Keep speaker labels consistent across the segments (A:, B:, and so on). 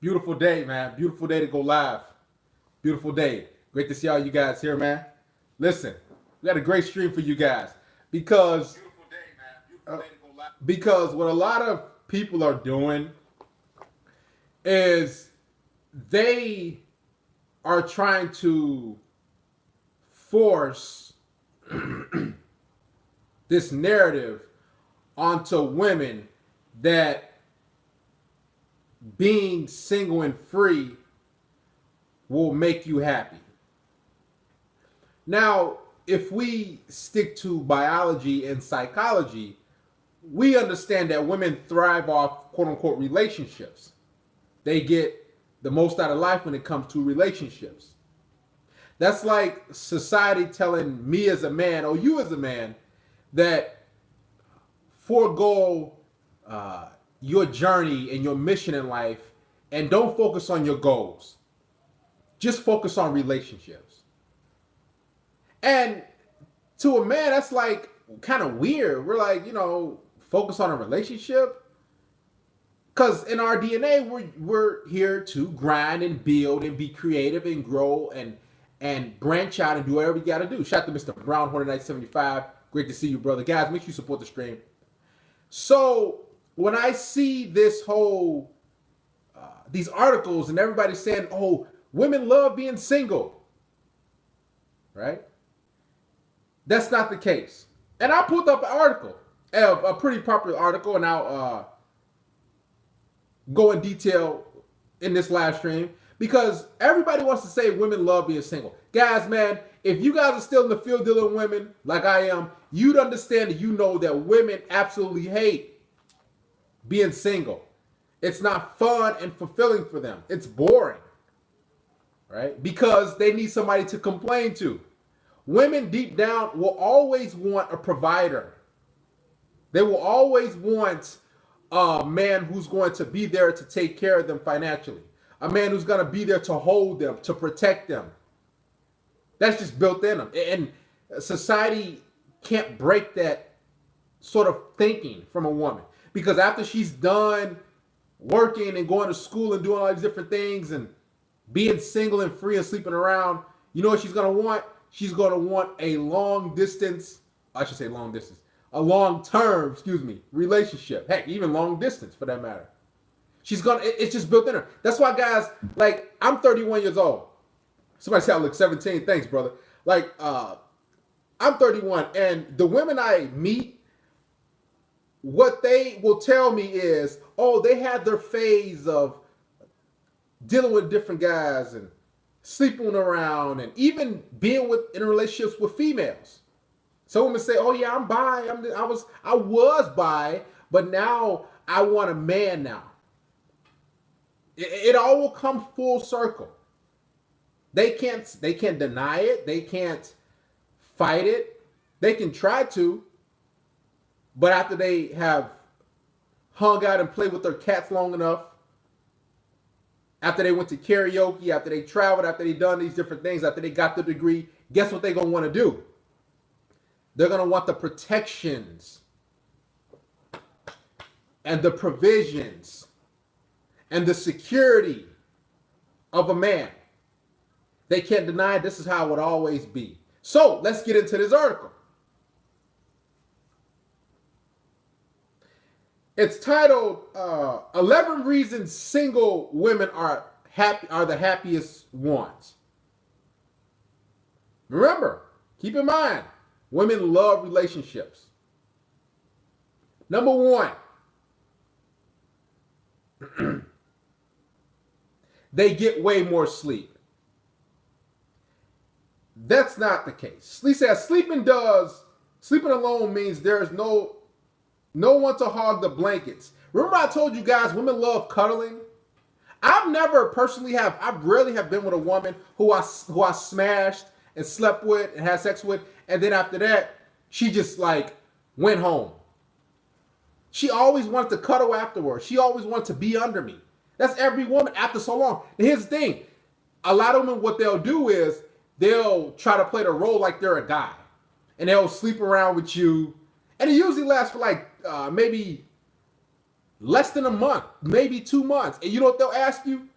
A: Beautiful day, man. Beautiful day to go live. Beautiful day. Great to see all you guys here, man. Listen, we got a great stream for you guys because because what a lot of people are doing is they are trying to force this narrative onto women that being single and free will make you happy. Now, if we stick to biology and psychology, we understand that women thrive off quote unquote relationships. They get the most out of life when it comes to relationships. That's like society telling me as a man, or you as a man, that forego your journey and your mission in life and don't focus on your goals. Just focus on relationships. And to a man, that's like kind of weird. We're like, focus on a relationship. Because in our DNA, we're here to grind and build and be creative and grow and branch out and do whatever you got to do. Shout out to Mr. Brown, Hornet 975. Great to see you, brother. Guys, make sure you support the stream. So when I see this whole, these articles and everybody saying, oh, women love being single, right? That's not the case. And I pulled up an article, a pretty popular article, and I'll go in detail in this live stream because everybody wants to say women love being single. Guys, man, if you guys are still in the field dealing with women like I am, you'd understand and you know that women absolutely hate being single. It's not fun and fulfilling for them. It's boring, right? Because they need somebody to complain to. Women deep down will always want a provider. They will always want a man who's going to be there to take care of them financially. A man who's going to be there to hold them, to protect them. That's just built in them. And society can't break that sort of thinking from a woman. Because after she's done working and going to school and doing all these different things and being single and free and sleeping around, you know what she's going to want? She's going to want a long distance, I should say long distance, a long-term, relationship. Heck, even long distance for that matter. It's just built in her. That's why guys, like, I'm 31 years old. Somebody said I look 17. Thanks, brother. Like, I'm 31, and the women I meet, what they will tell me is, oh, they had their phase of dealing with different guys and sleeping around and even being in relationships with females. Some women say, oh yeah, I'm bi. I was bi, but now I want a man now. It all will come full circle. They can't deny it. They can't fight it. They can try to, but after they have hung out and played with their cats long enough, after they went to karaoke, after they traveled, after they done these different things, after they got the degree, guess what they're going to want to do? They're going to want the protections and the provisions and the security of a man. They can't deny this is how it would always be. So let's get into this article. It's titled 11 Reasons Single Women Are the Happiest Ones. Remember, keep in mind, women love relationships. Number one, they get way more sleep. That's not the case. Lee says sleeping alone means there's no one to hog the blankets. Remember I told you guys women love cuddling? I rarely have been with a woman who I smashed and slept with and had sex with, and then after that, she just like went home. She always wanted to cuddle afterwards. She always wanted to be under me. That's every woman after so long. And here's the thing. A lot of women, what they'll do is they'll try to play the role like they're a guy. And they'll sleep around with you. And it usually lasts for like maybe less than a month, maybe 2 months. And you know what they'll ask you?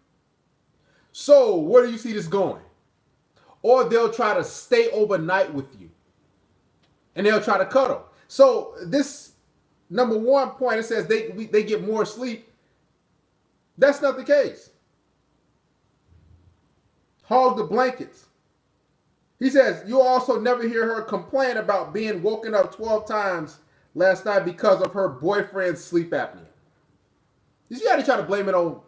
A: So where do you see this going? Or they'll try to stay overnight with you and they'll try to cuddle. So this number one point, it says they get more sleep. That's not the case. Hog the blankets. He says you'll also never hear her complain about being woken up 12 times last night because of her boyfriend's sleep apnea. You see how they try to blame it on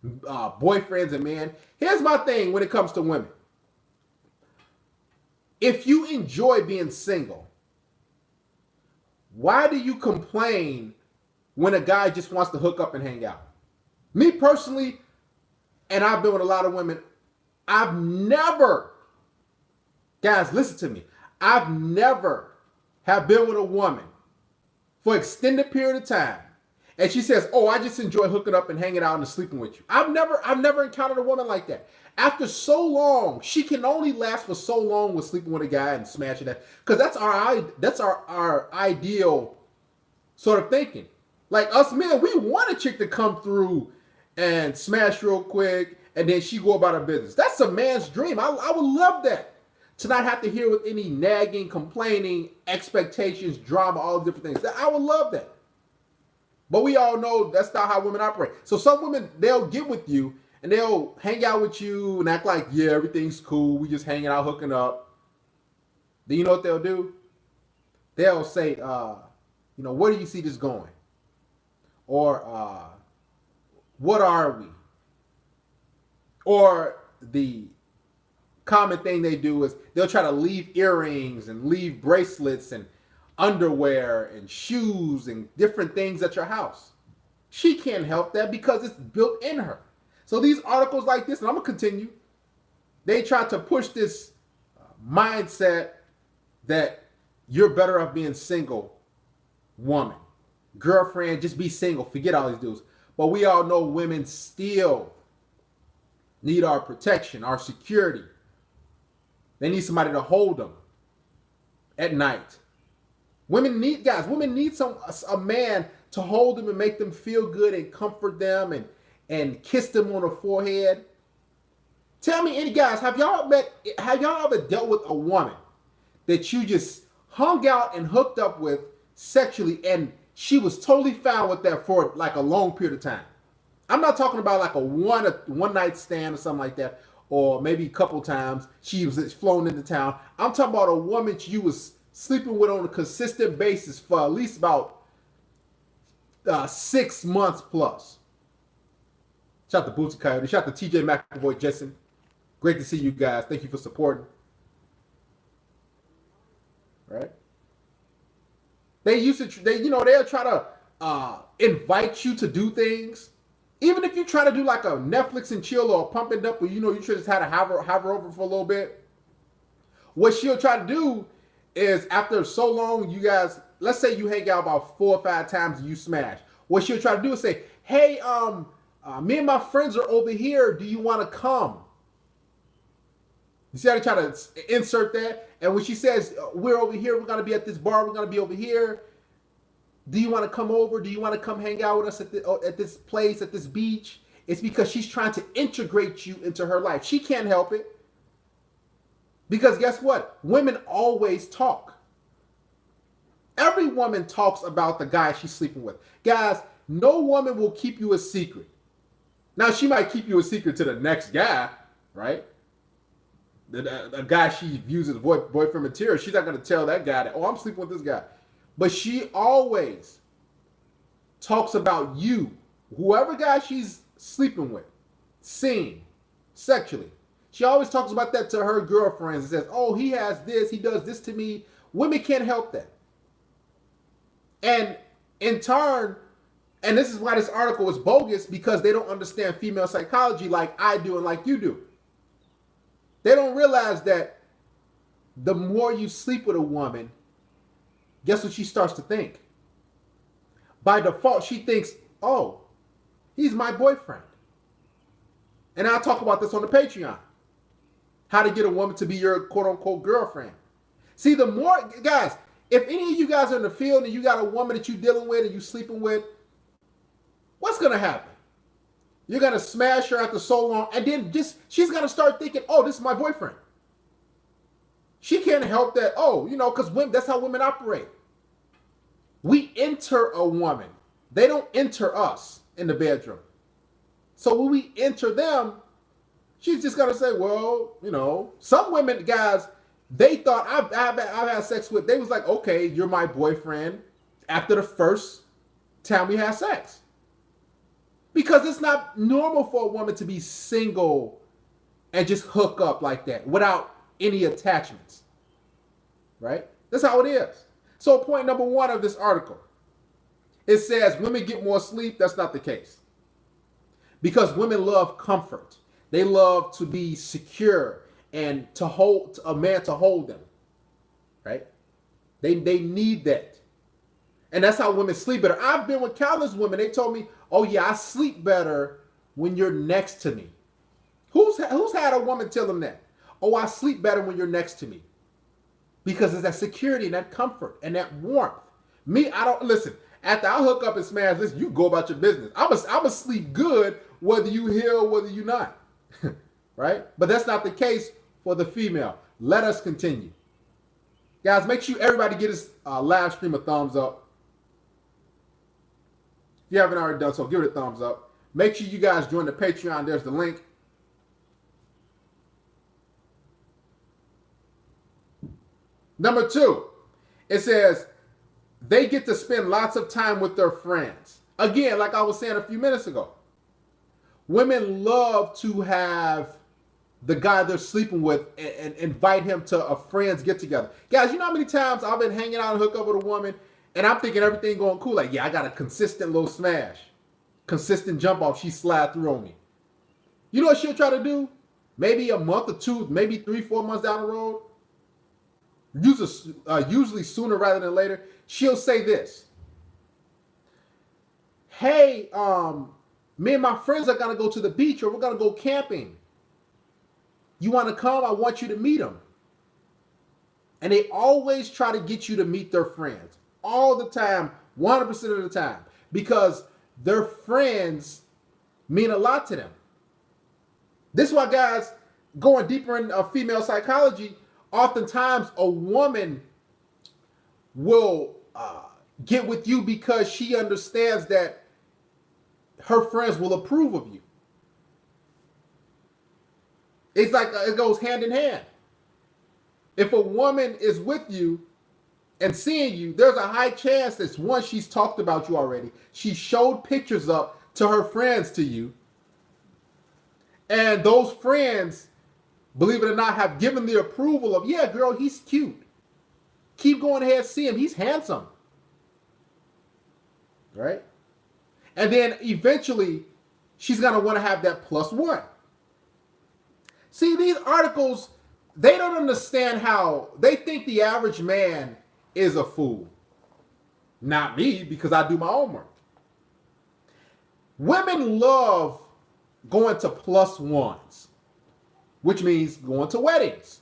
A: boyfriends and men? Here's my thing when it comes to women. If you enjoy being single, why do you complain when a guy just wants to hook up and hang out? Me personally, and I've been with a lot of women, I've never, guys, listen to me. I've never have been with a woman for an extended period of time and she says, "Oh, I just enjoy hooking up and hanging out and sleeping with you." I've never encountered a woman like that. After so long, she can only last for so long with sleeping with a guy and smashing that, because that's our ideal sort of thinking. Like us men, we want a chick to come through and smash real quick, and then she go about her business. That's a man's dream. I would love that. To not have to hear with any nagging, complaining, expectations, drama, all the different things. I would love that. But we all know that's not how women operate. So some women, they'll get with you and they'll hang out with you and act like, yeah, everything's cool. We just hanging out, hooking up. Then you know what they'll do? They'll say, where do you see this going? Or what are we? Or the common thing they do is they'll try to leave earrings and leave bracelets and underwear and shoes and different things at your house. She can't help that because it's built in her. So these articles like this, and I'm going to continue, they try to push this mindset that you're better off being single, woman, girlfriend, just be single, forget all these dudes. But we all know women still need our protection, our security. They need somebody to hold them at night. Women need a man to hold them and make them feel good and comfort them and kiss them on the forehead. Tell me, any guys, have y'all ever dealt with a woman that you just hung out and hooked up with sexually and she was totally fine with that for like a long period of time? I'm not talking about like a one night stand or something like that, or maybe a couple times she was flown into town. I'm talking about a woman you was sleeping with on a consistent basis for at least about 6 months plus. Shout out to Bootsy Coyote. Shout out to TJ McAvoy, Jetson. Great to see you guys. Thank you for supporting. Right? They'll try to invite you to do things. Even if you try to do like a Netflix and chill or a pump and dump, where you just had to hover over for a little bit. What she'll try to do is after so long, you guys, let's say you hang out about 4 or 5 times and you smash. What she'll try to do is say, "Hey, me and my friends are over here. Do you want to come?" You see how they try to insert that? And when she says, "We're over here, we're going to be at this bar, we're going to be over here. Do you want to come over? Do you want to come hang out with us at this place, at this beach?" It's because she's trying to integrate you into her life. She can't help it. Because guess what? Women always talk. Every woman talks about the guy she's sleeping with. Guys, no woman will keep you a secret. Now, she might keep you a secret to the next guy, right? The guy she views as boyfriend material. She's not going to tell that guy that, "Oh, I'm sleeping with this guy." But she always talks about you, whoever guy she's sleeping with, seeing, sexually. She always talks about that to her girlfriends and says, "Oh, he has this, he does this to me." Women can't help that. And in turn, and this is why this article is bogus, because they don't understand female psychology like I do and like you do. They don't realize that the more you sleep with a woman, guess what she starts to think? By default, she thinks, "Oh, he's my boyfriend." And I'll talk about this on the Patreon. How to get a woman to be your quote-unquote girlfriend. See, the more, guys, if any of you guys are in the field and you got a woman that you're dealing with and you're sleeping with, what's going to happen? You're gonna smash her after so long, and then just she's gonna start thinking, "Oh, this is my boyfriend." She can't help that. Oh, because women, that's how women operate. We enter a woman; they don't enter us in the bedroom. So when we enter them, she's just gonna say, "Well, some women, guys, they thought I've had sex with." They was like, "Okay, you're my boyfriend," after the first time we had sex. Because it's not normal for a woman to be single and just hook up like that without any attachments. Right? That's how it is. So point number 1 of this article, it says women get more sleep. That's not the case. Because women love comfort. They love to be secure and to hold a man to hold them. Right? They need that. And that's how women sleep better. I've been with countless women. They told me, "Oh yeah, I sleep better when you're next to me." Who's had a woman tell them that? "Oh, I sleep better when you're next to me." Because it's that security and that comfort and that warmth. Me, I don't listen. After I hook up and smash this, you go about your business. I'm a sleep good whether you here or whether you not. Right? But that's not the case for the female. Let us continue. Guys, make sure everybody get this live stream a thumbs up. If you haven't already done so, give it a thumbs up. Make sure you guys join the Patreon. There's the link. Number 2, it says they get to spend lots of time with their friends. Again, like I was saying a few minutes ago, women love to have the guy they're sleeping with and invite him to a friend's get together. Guys, you know how many times I've been hanging out and hook up with a woman and I'm thinking everything going cool. Like, yeah, I got a consistent little smash. Consistent jump off. She slide through on me. You know what she'll try to do? Maybe a month or 2, maybe 3, 4 months down the road. Usually sooner rather than later. She'll say this. "Hey, me and my friends are going to go to the beach or we're going to go camping. You want to come? I want you to meet them." And they always try to get you to meet their friends. All the time, 100% of the time. Because their friends mean a lot to them. This is why, guys, going deeper in female psychology, oftentimes a woman will get with you because she understands that her friends will approve of you. It's like it goes hand in hand. If a woman is with you and seeing you, there's a high chance that one, she's talked about you already. She showed pictures up to her friends to you. And those friends, believe it or not, have given the approval of, "Yeah, girl, he's cute. Keep going ahead, see him. He's handsome." Right? And then eventually, she's going to want to have that +1. See, these articles, they don't understand how they think the average man is a fool. Not me, because I do my homework. Women love going to +1s, which means going to weddings.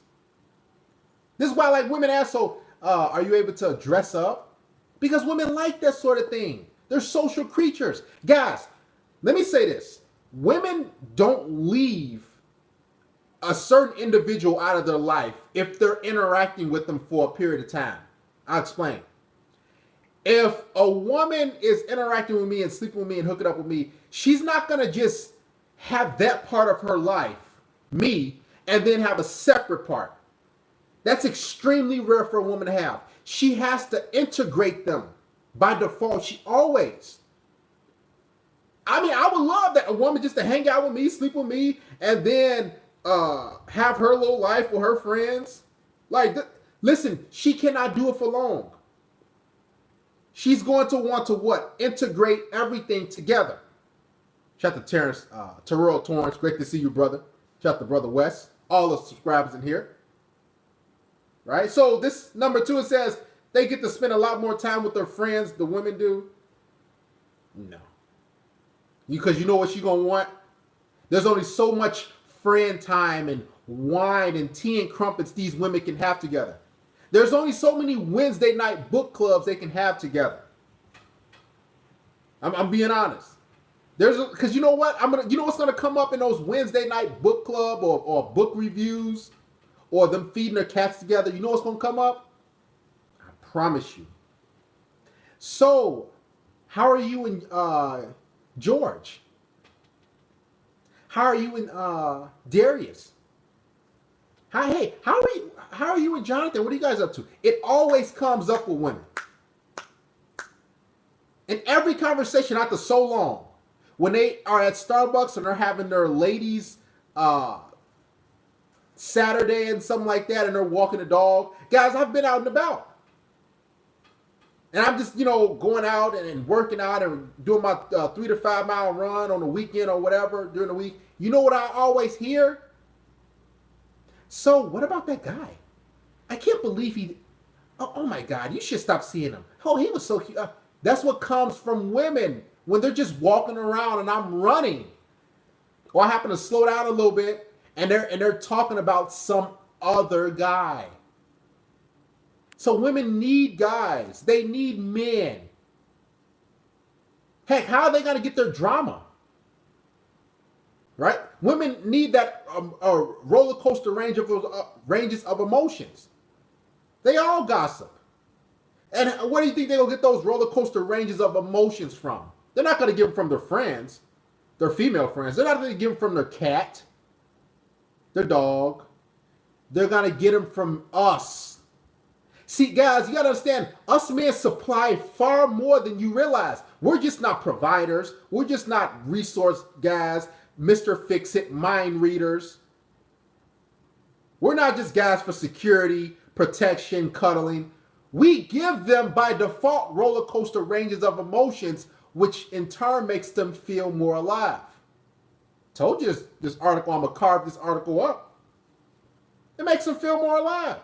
A: This is why, like, women ask, "So, are you able to dress up?" Because women like that sort of thing. They're social creatures. Guys, let me say this. Women don't leave a certain individual out of their life if they're interacting with them for a period of time. I'll explain. If a woman is interacting with me and sleeping with me and hooking up with me, she's not going to just have that part of her life, me, and then have a separate part. That's extremely rare for a woman to have. She has to integrate them by default. She always. I mean, I would love that a woman just to hang out with me, sleep with me, and then have her little life with her friends. Like, listen, she cannot do it for long. She's going to want to what? Integrate everything together. Shout out to Terrell Torrance. Great to see you, brother. Shout out to Brother West. All the subscribers in here. Right? So this number 2, it says they get to spend a lot more time with their friends. The women do. No. Because you know what she's going to want? There's only so much friend time and wine and tea and crumpets these women can have together. There's only so many Wednesday night book clubs they can have together. I'm being honest. Because you know what? you know what's gonna come up in those Wednesday night book club or book reviews or them feeding their cats together. You know what's gonna come up? I promise you. So, how are you and George? How are you and Darius? Hey, how are you and Jonathan? What are you guys up to? It always comes up with women. In every conversation after so long, when they are at Starbucks and they're having their ladies Saturday and something like that, and they're walking the dog. Guys, I've been out and about. And I'm just, going out and working out and doing my 3 to 5 mile run on the weekend or whatever during the week. You know what I always hear? So, what about that guy? I can't believe he. Oh my God, you should stop seeing him. Oh, he was so cute. That's what comes from women when they're just walking around and I'm running. Or I happen to slow down a little bit and they're talking about some other guy. So women need guys. They need men. Heck, how are they going to get their drama? Right? Women need that roller coaster ranges of emotions. They all gossip. And where do you think they're going to get those roller coaster ranges of emotions from? They're not going to get them from their friends, their female friends. They're not going to get them from their cat, their dog. They're going to get them from us. See, guys, you got to understand, us men supply far more than you realize. We're just not providers. We're just not resource guys, Mr. Fix-It, mind readers. We're not just guys for security, protection, cuddling. We give them by default roller coaster ranges of emotions, which in turn makes them feel more alive. Told you this article, I'm going to carve this article up. It makes them feel more alive.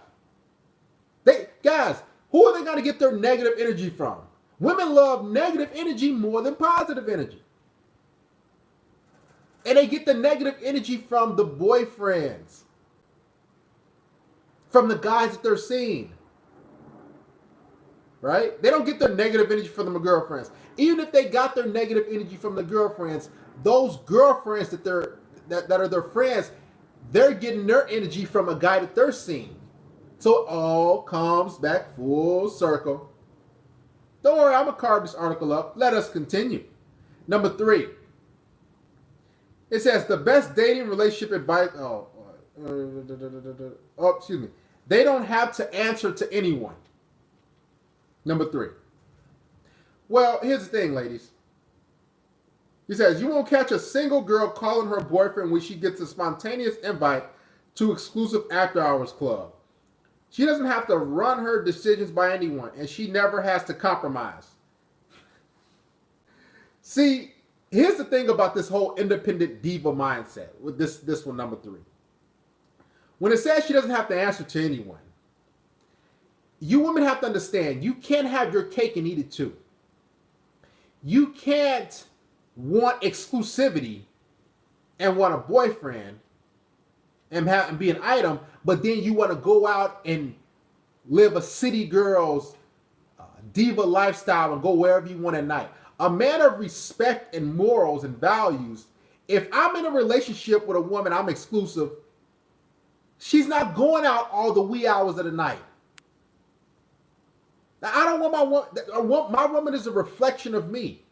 A: Guys, who are they going to get their negative energy from? Women love negative energy more than positive energy. And they get the negative energy from the boyfriends, from the guys that they're seeing. Right? They don't get their negative energy from the girlfriends. Even if they got their negative energy from the girlfriends, those girlfriends that are their friends, they're getting their energy from a guy that they're seeing. So it all comes back full circle. Don't worry, I'm going to carve this article up. Let us continue. Number 3. It says the best dating relationship advice. Excuse me. They don't have to answer to anyone. Number 3. Well, here's the thing, ladies. He says, you won't catch a single girl calling her boyfriend when she gets a spontaneous invite to exclusive after hours club. She doesn't have to run her decisions by anyone, and she never has to compromise. See, here's the thing about this whole independent diva mindset with this one, number 3. When it says she doesn't have to answer to anyone, you women have to understand, you can't have your cake and eat it too. You can't want exclusivity and want a boyfriend and be an item, but then you want to go out and live a city girl's diva lifestyle and go wherever you want at night. A man of respect and morals and values, if I'm in a relationship with a woman, I'm exclusive, she's not going out all the wee hours of the night. Now, I don't want my woman is a reflection of me.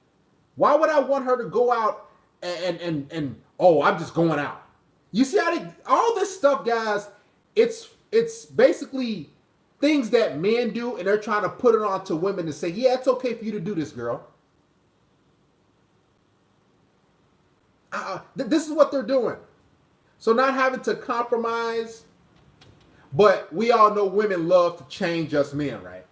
A: Why would I want her to go out and I'm just going out? You see how all this stuff, guys, it's basically things that men do, and they're trying to put it on to women and say, yeah, it's okay for you to do this, girl. This is what they're doing. So not having to compromise, but we all know women love to change us men, right?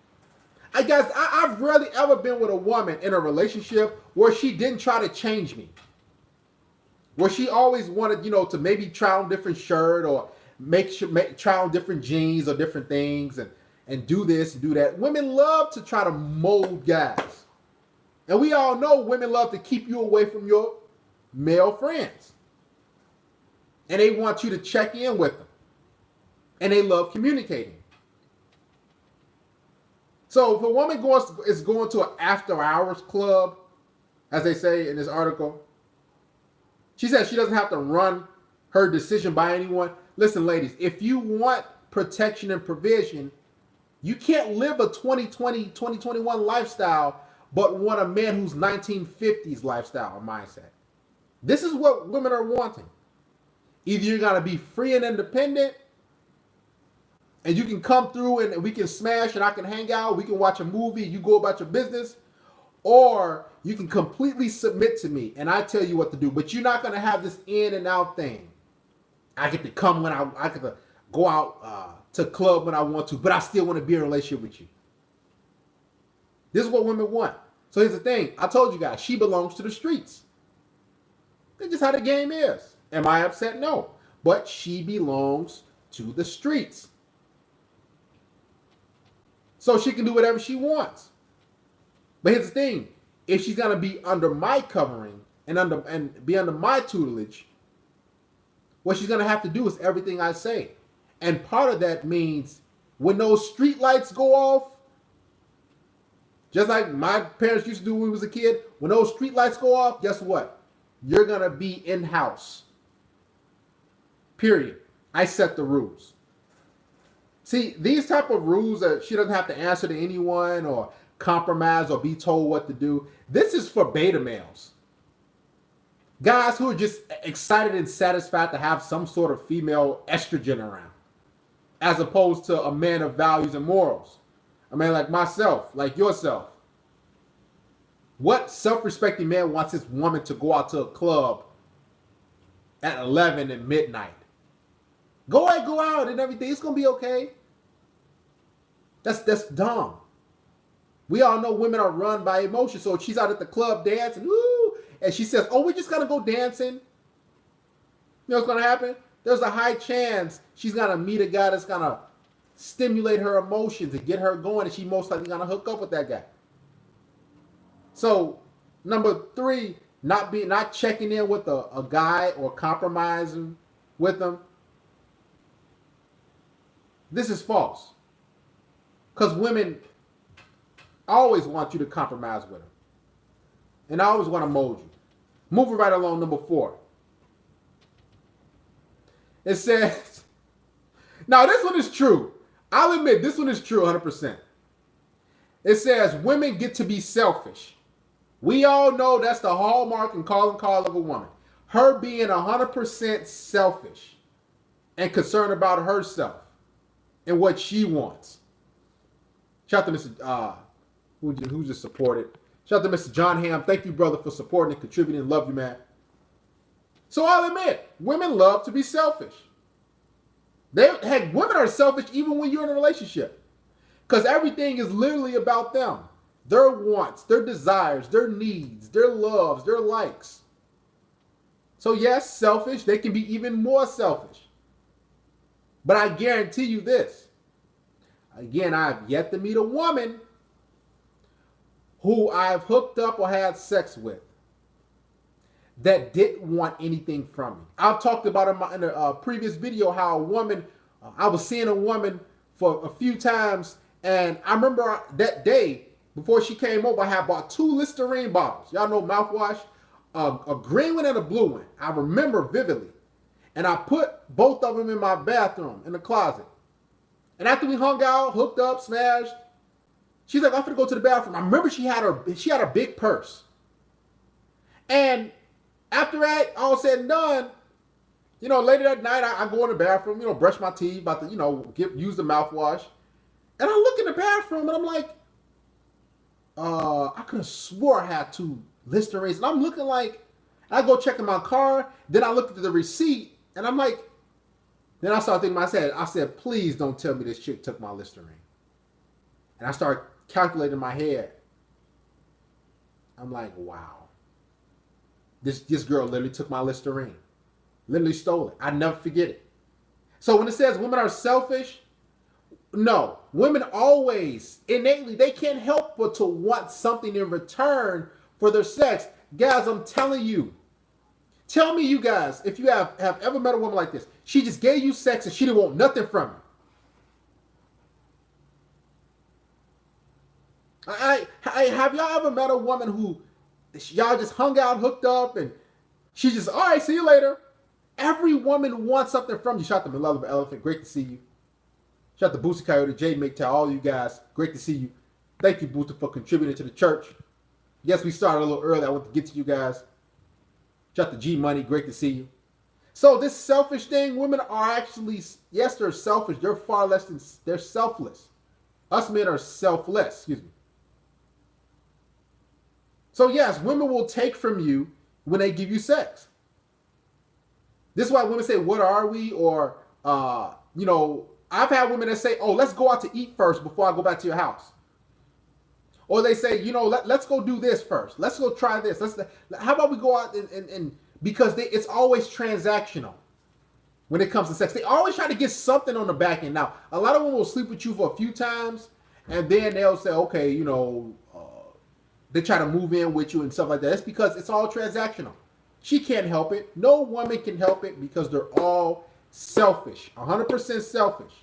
A: I've rarely ever been with a woman in a relationship where she didn't try to change me. Where she always wanted, to maybe try on different shirt or try on different jeans or different things and do this and do that. Women love to try to mold guys. And we all know women love to keep you away from your male friends. And they want you to check in with them. And they love communicating. So if a woman is going to an after hours club, as they say in this article, She says she doesn't have to run her decision by anyone. Listen, ladies, if you want protection and provision, you can't live a 2020, 2021 lifestyle, but want a man who's 1950s lifestyle or mindset. This is what women are wanting. Either you're going to be free and independent, and you can come through and we can smash and I can hang out, we can watch a movie, you go about your business, or you can completely submit to me and I tell you what to do. But you're not going to have this in and out thing. I get to come when I get to go out to club when I want to, but I still want to be in a relationship with you. This is what women want. So here's the thing. I told you guys, she belongs to the streets. That's just how the game is. Am I upset? No. But she belongs to the streets. So she can do whatever she wants. But here's the thing. If she's going to be under my covering and be under my tutelage, what she's going to have to do is everything I say. And part of that means when those street lights go off, just like my parents used to do when we was a kid, when those street lights go off, guess what? You're going to be in-house. Period. I set the rules. See, these type of rules that she doesn't have to answer to anyone or compromise or be told what to do, this is for beta males. Guys who are just excited and satisfied to have some sort of female estrogen around, as opposed to a man of values and morals. A man like myself, like yourself. What self-respecting man wants his woman to go out to a club at 11 at midnight? Go out and everything. It's going to be okay. That's dumb. We all know women are run by emotion. So if she's out at the club dancing, woo, and she says, oh, we're just going to go dancing. You know what's going to happen? There's a high chance she's going to meet a guy that's going to stimulate her emotions and get her going, and she's most likely going to hook up with that guy. So, number 3, not checking in with a guy or compromising with them. This is false. Because women always want you to compromise with them. And I always want to mold you. Moving right along, number 4. It says, now this one is true. I'll admit this one is true 100%. It says women get to be selfish. We all know that's the hallmark and calling card of a woman. Her being 100% selfish and concerned about herself and what she wants. Shout out to Mr. Who just supported. Shout out to Mr. John Ham. Thank you, brother, for supporting and contributing. Love you, man. So I'll admit, women love to be selfish. Women are selfish even when you're in a relationship. Because everything is literally about them. Their wants, their desires, their needs, their loves, their likes. So yes, selfish. They can be even more selfish. But I guarantee you this. Again, I have yet to meet a woman who I've hooked up or had sex with that didn't want anything from me. I've talked about in a previous video how a woman, I was seeing a woman for a few times, and I remember that day before she came over, I had bought 2 Listerine bottles. Y'all know mouthwash, a green one and a blue one. I remember vividly. And I put both of them in my bathroom, in the closet. And after we hung out, hooked up, smashed, she's like, I'm gonna go to the bathroom. I remember she had a big purse. And after that, all said and done, later that night, I go in the bathroom, brush my teeth, about to, use the mouthwash. And I look in the bathroom and I'm like, I could have swore I had 2 Listerines. And I'm looking like, I go check in my car. Then I looked at the receipt and I'm like, then I started thinking, I said, please don't tell me this chick took my Listerine. And I started calculating in my head. I'm like, wow. This girl literally took my Listerine. Literally stole it. I never forget it. So when it says women are selfish, no. Women always, innately, they can't help but to want something in return for their sex. Guys, I'm telling you. Tell me, you guys, if you have ever met a woman like this. She just gave you sex and she didn't want nothing from you. Have y'all ever met a woman who y'all just hung out, hooked up, and She just, all right, see you later. Every woman wants something from you. Shout out to Love of Elephant. Great to see you. Shout out to Booster Coyote, Jay McTell, all you guys. Great to see you. Thank you, Booster, for contributing to the church. Yes, we started a little early. I want to get to you guys. Shout out to G Money. Great to see you. So this selfish thing, women are actually, yes, they're selfish. They're far less than, they're selfless. Us men are selfless. Excuse me. So yes, women will take from you when they give you sex. This is why women say, what are we? Or, I've had women that say, oh, let's go out to eat first before I go back to your house. Or they say, let's go do this first. Let's go try this. How about we go out and because it's always transactional when it comes to sex. They always try to get something on the back end. Now, a lot of them will sleep with you for a few times, and then they'll say, okay, they try to move in with you and stuff like that. That's because it's all transactional. She can't help it. No woman can help it because they're all selfish, 100% selfish.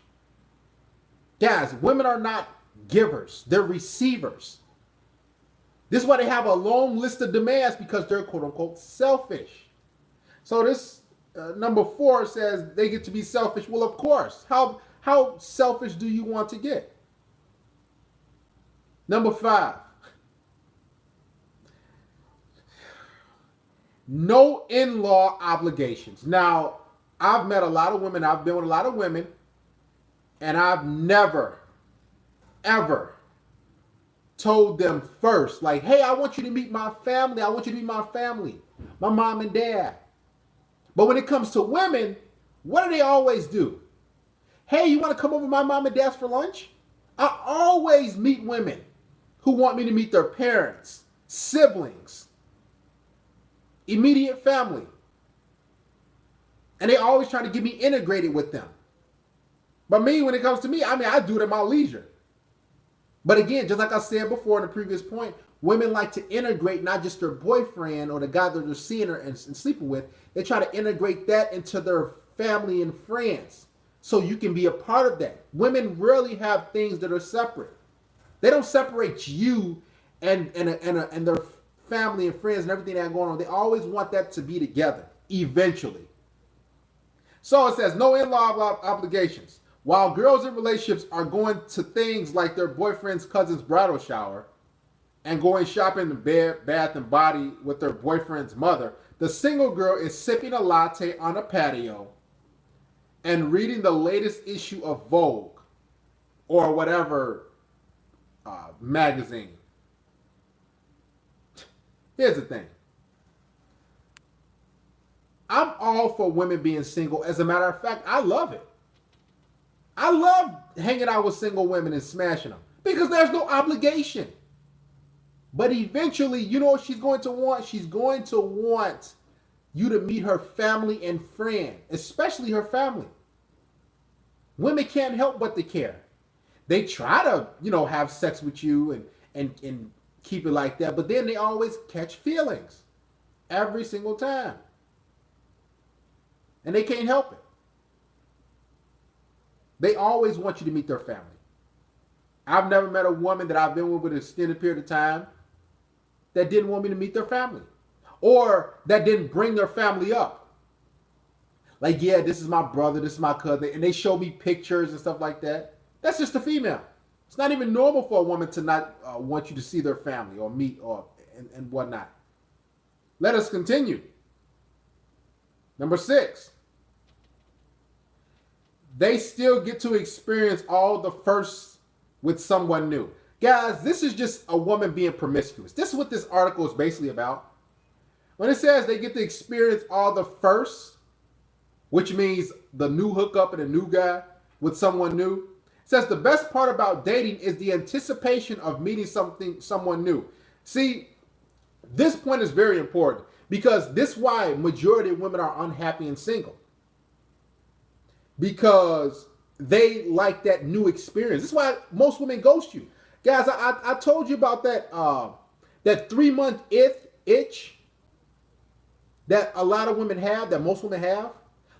A: Guys, women are not givers. They're receivers. This is why they have a long list of demands, because they're quote unquote selfish. So this number 4 says they get to be selfish. Well, of course. How selfish do you want to get? Number 5. No in-law obligations. Now, I've met a lot of women. I've been with a lot of women. And I've never, ever told them first, like, hey, I want you to meet my family. I want you to meet my family, my mom and dad. But when it comes to women, what do they always do? Hey, you want to come over to my mom and dad's for lunch? I always meet women who want me to meet their parents, siblings, immediate family. And they always try to get me integrated with them. But me, when it comes to me, I do it at my leisure. But again, just like I said before in the previous point, women like to integrate not just their boyfriend or the guy that they're seeing her and sleeping with. They try to integrate that into their family and friends so you can be a part of that. Women rarely have things that are separate. They don't separate you and their family and friends and everything that's going on. They always want that to be together eventually. So it says no in-law obligations. While girls in relationships are going to things like their boyfriend's cousin's bridal shower and going shopping in bed, bath, and body with their boyfriend's mother, the single girl is sipping a latte on a patio and reading the latest issue of Vogue or whatever magazine. Here's the thing. I'm all for women being single. As a matter of fact, I love it. I love hanging out with single women and smashing them because there's no obligation. But eventually, you know what she's going to want? She's going to want you to meet her family and friend, especially her family. Women can't help but to care. They try to, have sex with you and keep it like that, but then they always catch feelings every single time. And they can't help it. They always want you to meet their family. I've never met a woman that I've been with an extended period of time that didn't want me to meet their family or that didn't bring their family up. Like, yeah, this is my brother, this is my cousin, and they show me pictures and stuff like that. That's just a female. It's not even normal for a woman to not want you to see their family or meet and whatnot. Let us continue. Number 6. They still get to experience all the firsts with someone new. Guys, this is just a woman being promiscuous. This is what this article is basically about. When it says they get to experience all the firsts, which means the new hookup and a new guy with someone new, it says the best part about dating is the anticipation of meeting someone new. See, this point is very important because this is why majority of women are unhappy and single. Because they like that new experience. This is why most women ghost you. Guys, I told you about that 3-month itch that a lot of women have, that most women have.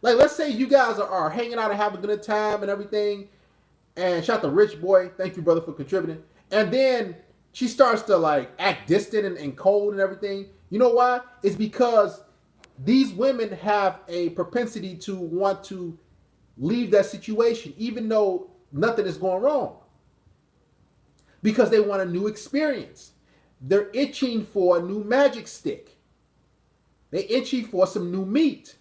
A: Like, let's say you guys are hanging out and having a good time and everything, and shout out to Rich Boy. Thank you, brother, for contributing. And then she starts to, like, act distant and cold and everything. You know why? It's because these women have a propensity to want to leave that situation, even though nothing is going wrong, because they want a new experience. They're itching for a new magic stick. They're itching for some new meat.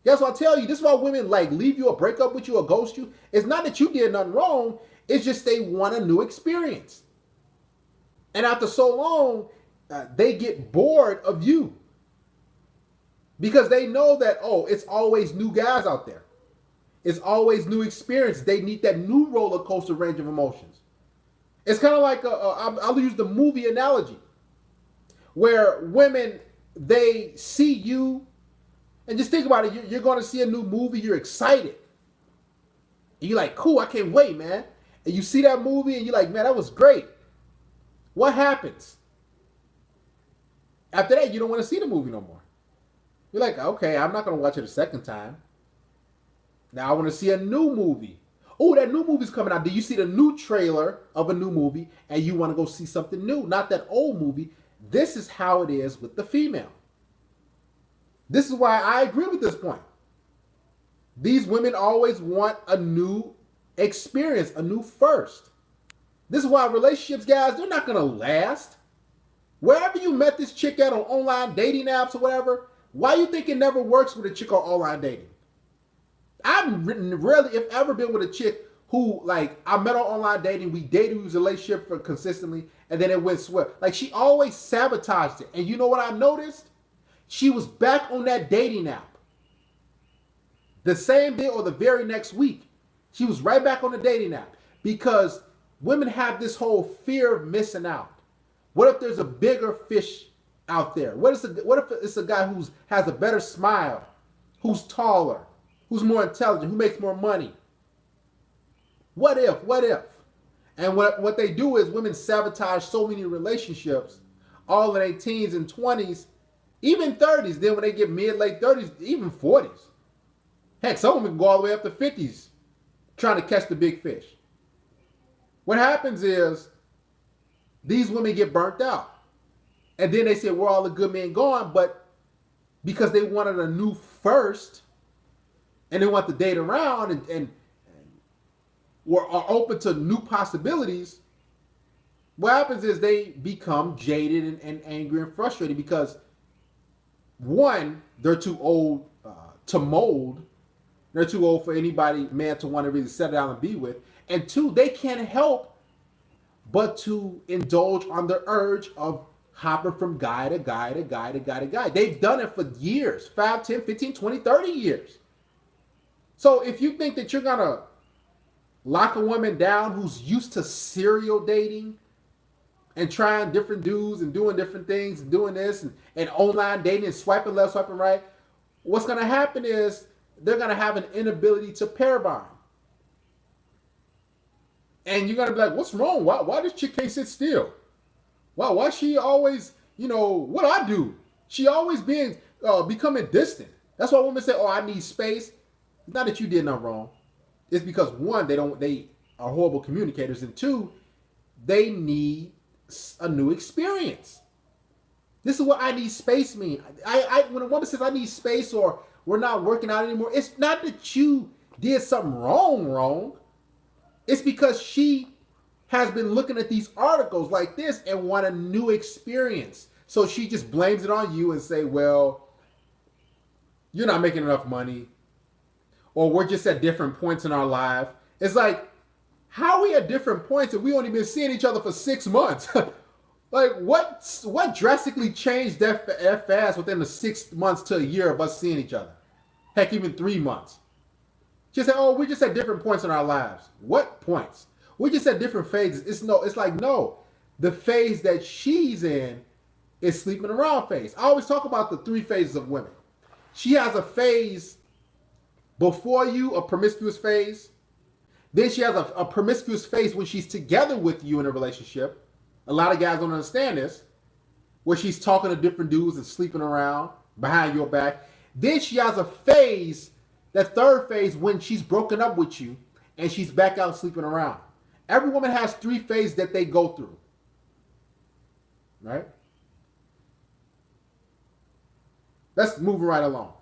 A: That's what I tell you. This is why women like leave you or break up with you or ghost you. It's not that you did nothing wrong. It's just they want a new experience. And after so long, they get bored of you. Because they know that, oh, it's always new guys out there. It's always new experience. They need that new roller coaster range of emotions. It's kind of like, I'll use the movie analogy, where women, they see you, and just think about it, you're going to see a new movie, you're excited. And you're like, cool, I can't wait, man. And you see that movie, and you're like, man, that was great. What happens? After that, you don't want to see the movie no more. You're like, okay, I'm not going to watch it a second time. Now I want to see a new movie. Oh, that new movie's coming out. Do you see the new trailer of a new movie and you want to go see something new? Not that old movie. This is how it is with the female. This is why I agree with this point. These women always want a new experience, a new first. This is why relationships, guys, they're not going to last. Wherever you met this chick at on online dating apps or whatever, why you think it never works with a chick on online dating? I've rarely, if ever, been with a chick who, like, I met her online dating, we dated, we was in a relationship for consistently, and then it went swell. Like, she always sabotaged it. And you know what I noticed? She was back on that dating app. The same day or the very next week, she was right back on the dating app. Because women have this whole fear of missing out. What if there's a bigger fish out there? What if it's a guy who has a better smile, who's taller, who's more intelligent, who makes more money? What if? And what they do is women sabotage so many relationships, all in their teens and 20s, even 30s. Then when they get mid, late 30s, even 40s. Heck, some women go all the way up to 50s trying to catch the big fish. What happens is these women get burnt out. And then they say, where all the good men gone? But because they wanted a new first, and they want to date around and are open to new possibilities, what happens is they become jaded and angry and frustrated because, one, they're too old to mold. They're too old for anybody, man, to want to really settle down and be with. And two, they can't help but to indulge on the urge of hopping from guy to guy to guy to guy to guy. They've done it for years, 5, 10, 15, 20, 30 years. So if you think that you're going to lock a woman down who's used to serial dating and trying different dudes and doing different things and doing this and online dating and swiping left, swiping right, what's going to happen is they're going to have an inability to pair bond. And you're going to be like, what's wrong? Why this chick can't sit still? Why she always, what I do? She always becoming distant. That's why women say, oh, I need space. It's not that you did nothing wrong. It's because, one, they are horrible communicators, and two, they need a new experience. This is what I need space mean. When a woman says I need space or we're not working out anymore, it's not that you did something wrong. It's because she has been looking at these articles like this and want a new experience. So she just blames it on you and say, well, you're not making enough money. Or we're just at different points in our life. It's like, how are we at different points if we only been seeing each other for 6 months? Like, what drastically changed that fast within the 6 months to a year of us seeing each other? Heck, even 3 months. Just say, oh, we're just at different points in our lives. What points? We're just at different phases. It's like, no. The phase that she's in is sleeping around phase. I always talk about the 3 phases of women. She has a phase before you, a promiscuous phase. Then she has a promiscuous phase when she's together with you in a relationship. A lot of guys don't understand this. Where she's talking to different dudes and sleeping around behind your back. Then she has a phase, that 3rd phase, when she's broken up with you and she's back out sleeping around. Every woman has 3 phases that they go through. Right? Let's move right along.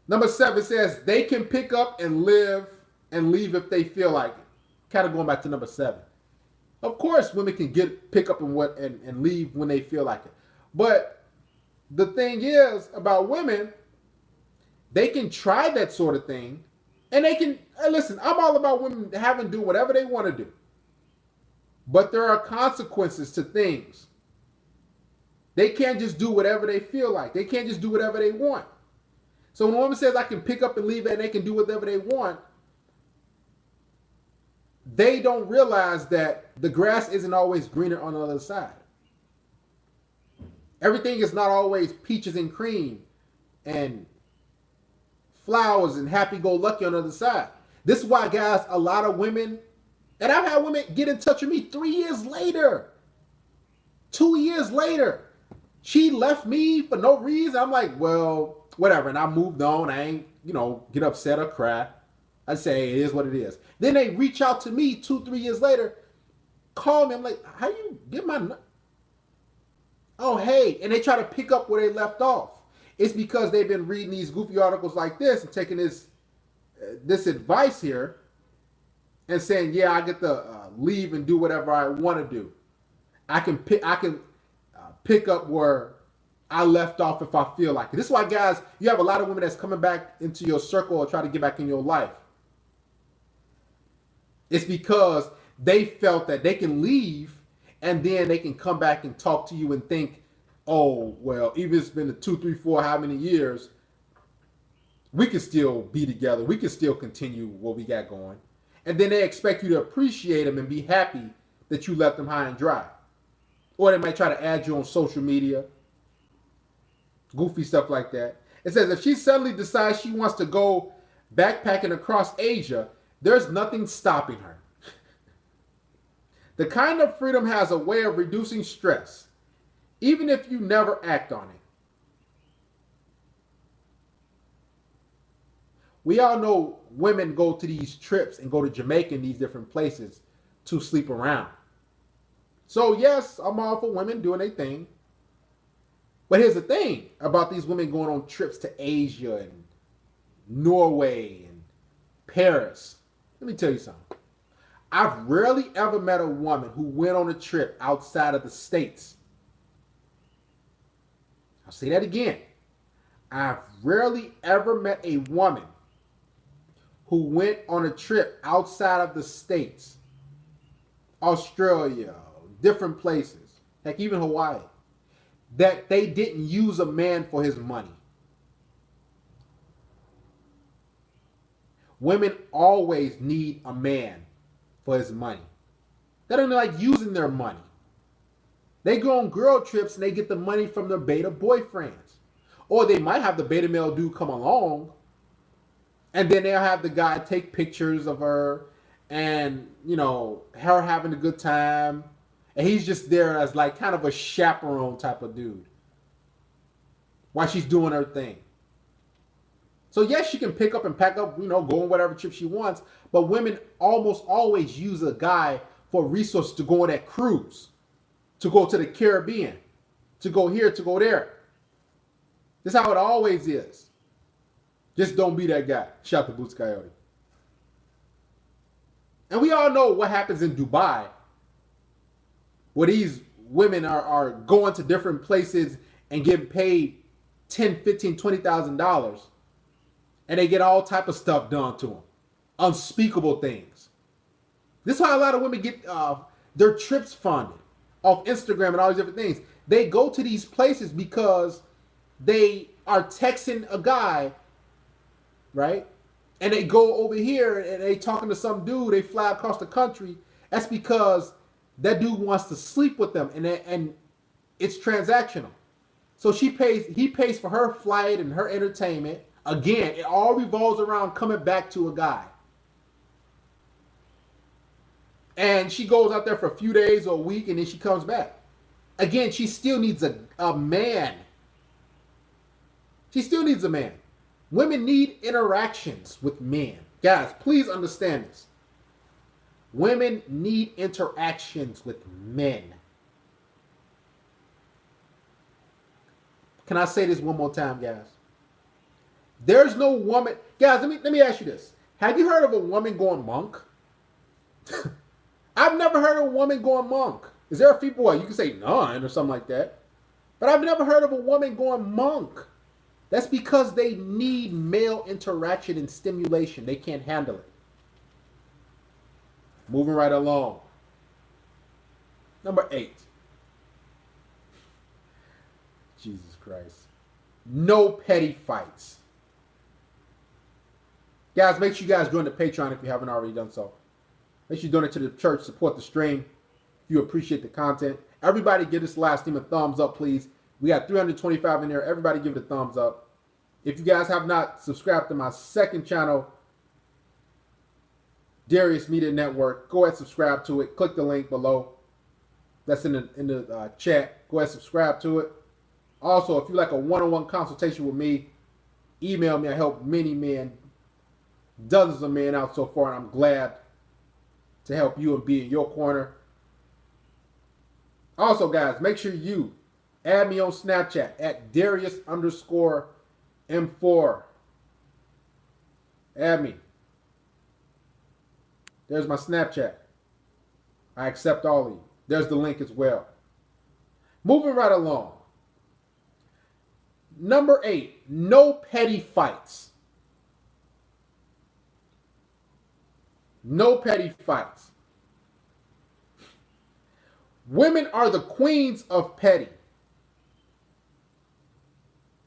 A: Number 7 says they can pick up and live and leave if they feel like it. Kind of going back to number 7. Of course, women can pick up and leave when they feel like it. But the thing is about women, they can try that sort of thing, and they can listen. I'm all about women having to do whatever they want to do, but there are consequences to things. They can't just do whatever they feel like. They can't just do whatever they want. So when a woman says I can pick up and leave and they can do whatever they want, they don't realize that the grass isn't always greener on the other side. Everything is not always peaches and cream and flowers and happy-go-lucky on the other side. This is why, guys, a lot of women, and I've had women get in touch with me 3 years later, 2 years later. She left me for no reason. I'm like, well, whatever. And I moved on. I ain't, get upset or cry. I say, hey, it is what it is. Then they reach out to me 2-3 years later, call me. I'm like, how you get my... Oh, hey. And they try to pick up where they left off. It's because they've been reading these goofy articles like this and taking this advice here and saying, yeah, I get to leave and do whatever I want to do. I can pick up where I left off if I feel like it. This is why, guys, you have a lot of women that's coming back into your circle or try to get back in your life. It's because they felt that they can leave and then they can come back and talk to you and think, oh, well, even if it's been 2, 3, 4, how many years, we can still be together. We can still continue what we got going. And then they expect you to appreciate them and be happy that you left them high and dry. Or they might try to add you on social media. Goofy stuff like that. It says if she suddenly decides she wants to go backpacking across Asia, there's nothing stopping her. The kind of freedom has a way of reducing stress, even if you never act on it. We all know women go to these trips and go to Jamaica and these different places to sleep around. So yes, I'm all for women doing their thing. But here's the thing about these women going on trips to Asia and Norway and Paris. Let me tell you something. I've rarely ever met a woman who went on a trip outside of the States. I'll say that again. I've rarely ever met a woman who went on a trip outside of the States, Australia, different places, heck, even Hawaii, that they didn't use a man for his money. Women always need a man for his money. They don't like using their money. They go on girl trips and they get the money from their beta boyfriends. Or they might have the beta male dude come along and then they'll have the guy take pictures of her and, her having a good time. And he's just there as like kind of a chaperone type of dude while she's doing her thing. So yes, she can pick up and pack up, go on whatever trip she wants. But women almost always use a guy for resources to go on that cruise, to go to the Caribbean, to go here, to go there. This is how it always is. Just don't be that guy. Shout to Boots Coyote. And we all know what happens in Dubai, where these women are going to different places and getting paid $10,000, $15,000, $20,000. And they get all type of stuff done to them. Unspeakable things. This is why a lot of women get their trips funded off Instagram and all these different things. They go to these places because they are texting a guy, right? And they go over here and they talking to some dude. They fly across the country. That's because that dude wants to sleep with them, and it's transactional. So he pays for her flight and her entertainment. Again, it all revolves around coming back to a guy. And she goes out there for a few days or a week, and then she comes back. Again, she still needs a man. She still needs a man. Women need interactions with men. Guys, please understand this. Women need interactions with men. Can I say this one more time, guys? There's no woman. Guys, let me ask you this. Have you heard of a woman going monk? I've never heard of a woman going monk. Is there a people? Well, you can say none or something like that. But I've never heard of a woman going monk. That's because they need male interaction and stimulation. They can't handle it. Moving right along. Number 8. Jesus Christ. No petty fights. Guys, make sure you guys join the Patreon if you haven't already done so. Make sure you donate to the church, support the stream if you appreciate the content. Everybody give this live stream a thumbs up, please. We got 325 in there. Everybody give it a thumbs up. If you guys have not subscribed to my second channel, Darius Media Network, go ahead and subscribe to it. Click the link below. That's in the chat. Go ahead and subscribe to it. Also, if you like a one-on-one consultation with me, email me. I help many men, dozens of men out so far, and I'm glad to help you and be in your corner. Also, guys, make sure you add me on Snapchat at Darius_M4. Add me. There's my Snapchat. I accept all of you. There's the link as well. Moving right along. Number 8, no petty fights. No petty fights. Women are the queens of petty.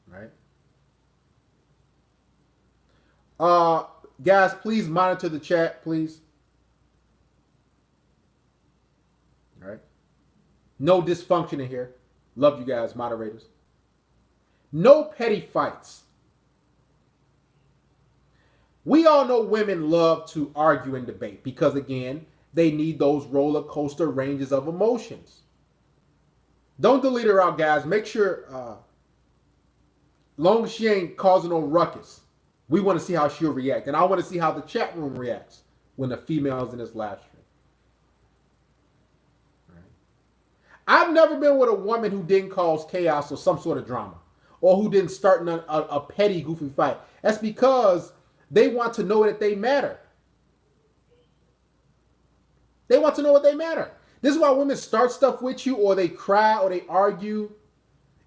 A: Right? Guys, please monitor the chat, please. All right. No dysfunction in here. Love you guys, moderators. No petty fights. We all know women love to argue and debate because, again, they need those roller coaster ranges of emotions. Don't delete her out, guys. Make sure, long as she ain't causing no ruckus, we want to see how she'll react. And I want to see how the chat room reacts when the female is in this live stream. Right. I've never been with a woman who didn't cause chaos or some sort of drama, or who didn't start a petty, goofy fight. That's because they want to know that they matter. They want to know what they matter. This is why women start stuff with you, or they cry, or they argue.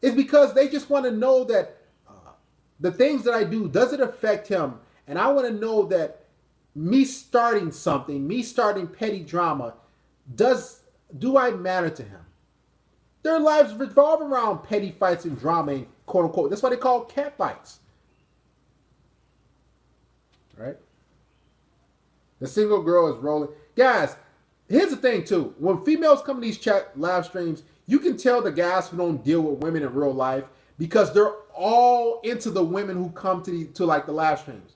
A: It's because they just want to know that the things that I do, does it affect him? And I want to know that me starting something, me starting petty drama, do I matter to him? Their lives revolve around petty fights and drama, and quote unquote. That's why they call cat fights. Right? The single girl is rolling. Guys, here's the thing too. When females come to these chat live streams, you can tell the guys who don't deal with women in real life because they're all into the women who come to like the live streams.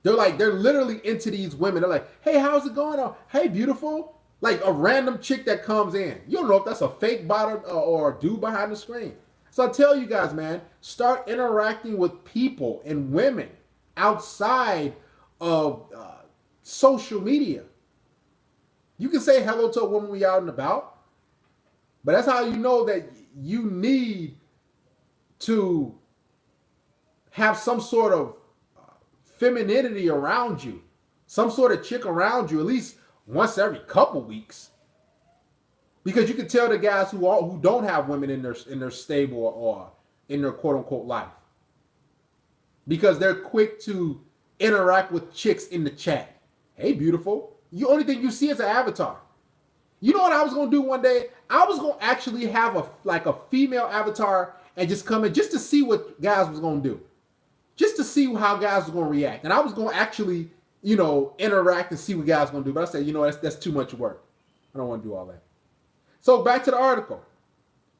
A: They're literally into these women. They're like, hey, how's it going? Hey, beautiful. Like a random chick that comes in. You don't know if that's a fake bot or a dude behind the screen. So I tell you guys, man, start interacting with people and women outside of social media. You can say hello to a woman when you're out and about, but that's how you know that you need to have some sort of femininity around you, some sort of chick around you, at least once every couple weeks, because you can tell the guys who don't have women in their stable or in their quote unquote life, because they're quick to interact with chicks in the chat. Hey, beautiful. The only thing you see is an avatar. You know what I was gonna do one day? I was gonna actually have a female avatar and just come in just to see what guys was gonna do, just to see how guys was gonna react, and I was gonna actually, interact and see what guys gonna do. But I said, that's too much work. I don't want to do all that. So back to the article.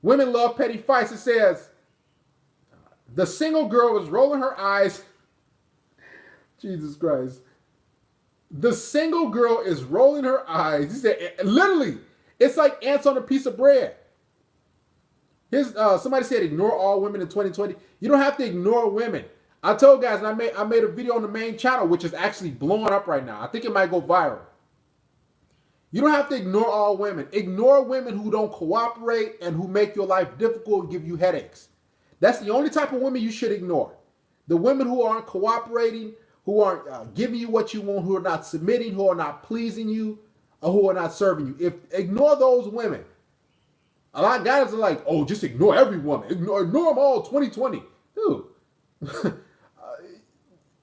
A: Women love petty fights. It says the single girl was rolling her eyes. Jesus Christ. The single girl is rolling her eyes. He said, literally, it's like ants on a piece of bread. Somebody said, ignore all women in 2020. You don't have to ignore women. I told guys, and I made a video on the main channel, which is actually blowing up right now. I think it might go viral. You don't have to ignore all women. Ignore women who don't cooperate and who make your life difficult and give you headaches. That's the only type of women you should ignore. The women who aren't cooperating, who aren't giving you what you want, who are not submitting, who are not pleasing you, or who are not serving you. Ignore those women. A lot of guys are like, oh, just ignore every woman. Ignore them all 2020. Dude.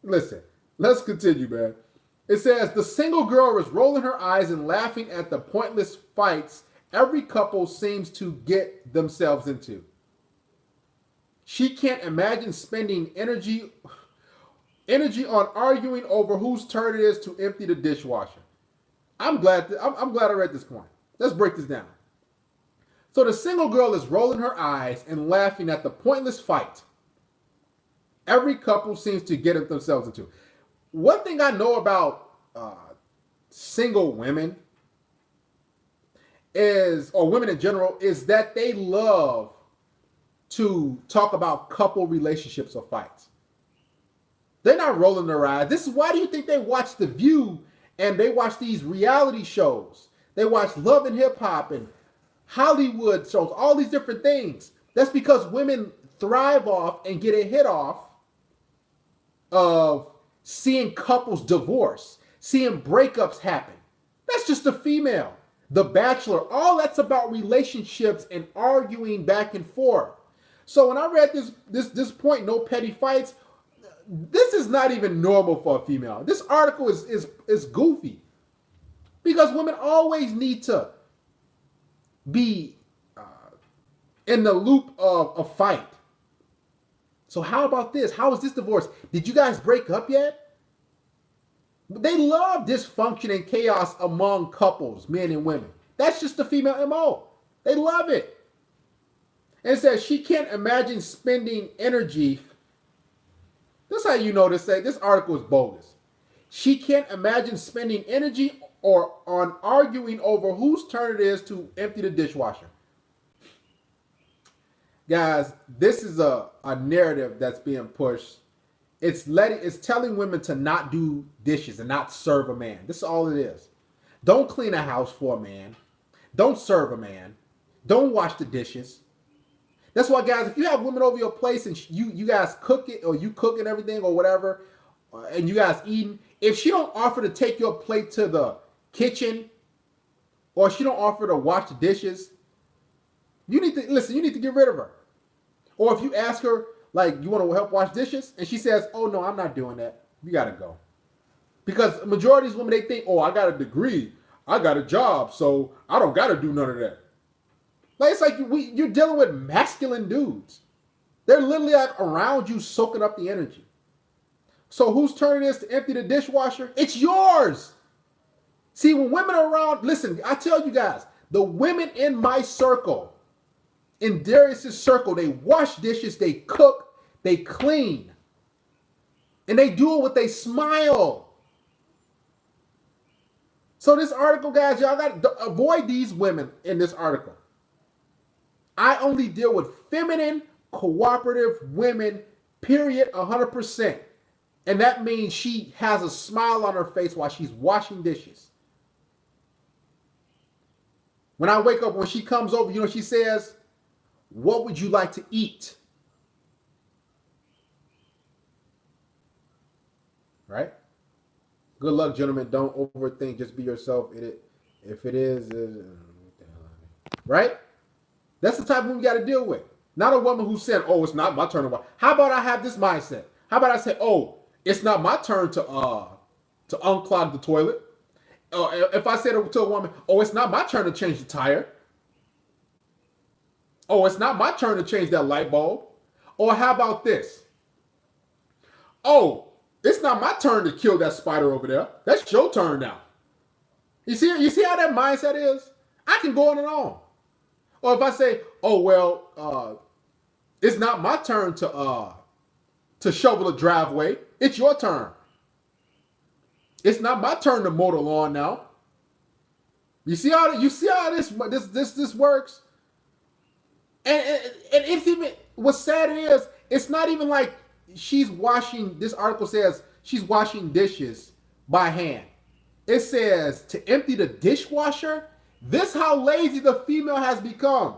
A: Listen, let's continue, man. It says, the single girl is rolling her eyes and laughing at the pointless fights every couple seems to get themselves into. She can't imagine spending energy on arguing over whose turn it is to empty the dishwasher. I'm glad I read this point. Let's break this down. So the single girl is rolling her eyes and laughing at the pointless fight every couple seems to get themselves into. One thing I know about single women or women in general, is that they love to talk about couple relationships or fights. They're not rolling their eyes. Why do you think they watch The View and they watch these reality shows? They watch Love and Hip Hop and Hollywood shows, all these different things. That's because women thrive off and get a hit off of seeing couples divorce, seeing breakups happen. That's just a female. The Bachelor, all that's about relationships and arguing back and forth. So when I read this point, no petty fights, this is not even normal for a female. This article is goofy because women always need to be in the loop of a fight. So how about this? How is this divorce? Did you guys break up yet? They love dysfunction and chaos among couples, men and women. That's just the female MO. They love it. And it says she can't imagine spending energy. That's how you know this article is bogus. She can't imagine spending energy or on arguing over whose turn it is to empty the dishwasher. Guys, this is a narrative that's being pushed. It's telling women to not do dishes and not serve a man. This is all it is. Don't clean a house for a man. Don't serve a man. Don't wash the dishes. That's why, guys, if you have women over your place and you guys cook it, or you cook and everything or whatever, and you guys eating, if she don't offer to take your plate to the kitchen, or she don't offer to wash the dishes, you need to get rid of her. Or if you ask her, like, you want to help wash dishes, and she says, oh no, I'm not doing that, you gotta go. Because the majority of these women, they think, oh, I got a degree, I got a job, so I don't gotta do none of that. Like, it's like you're dealing with masculine dudes. They're literally like around you, soaking up the energy. So whose turn it is to empty the dishwasher? It's yours. See, when women are around, listen, I tell you guys, the women in my circle, in Darius's circle, they wash dishes, they cook, they clean. And they do it with a smile. So this article, guys, y'all got to avoid these women in this article. I only deal with feminine, cooperative women, period, 100%. And that means she has a smile on her face while she's washing dishes. When I wake up, when she comes over, you know, she says, what would you like to eat? Right? Good luck, gentlemen. Don't overthink. Just be yourself. If it is, right? That's the type of woman you got to deal with. Not a woman who said, oh, it's not my turn to wash. How about I have this mindset? How about I say, oh, it's not my turn to unclog the toilet? If I said to a woman, oh, it's not my turn to change the tire. Oh, it's not my turn to change that light bulb. Or how about this? Oh, it's not my turn to kill that spider over there. That's your turn now. You see how that mindset is? I can go on and on. Or if I say, oh, well, it's not my turn to shovel a driveway. It's your turn. It's not my turn to mow the lawn now. You see how this works? And it's even, what's sad is, it's not even like she's washing, this article says she's washing dishes by hand. It says to empty the dishwasher. This how lazy the female has become.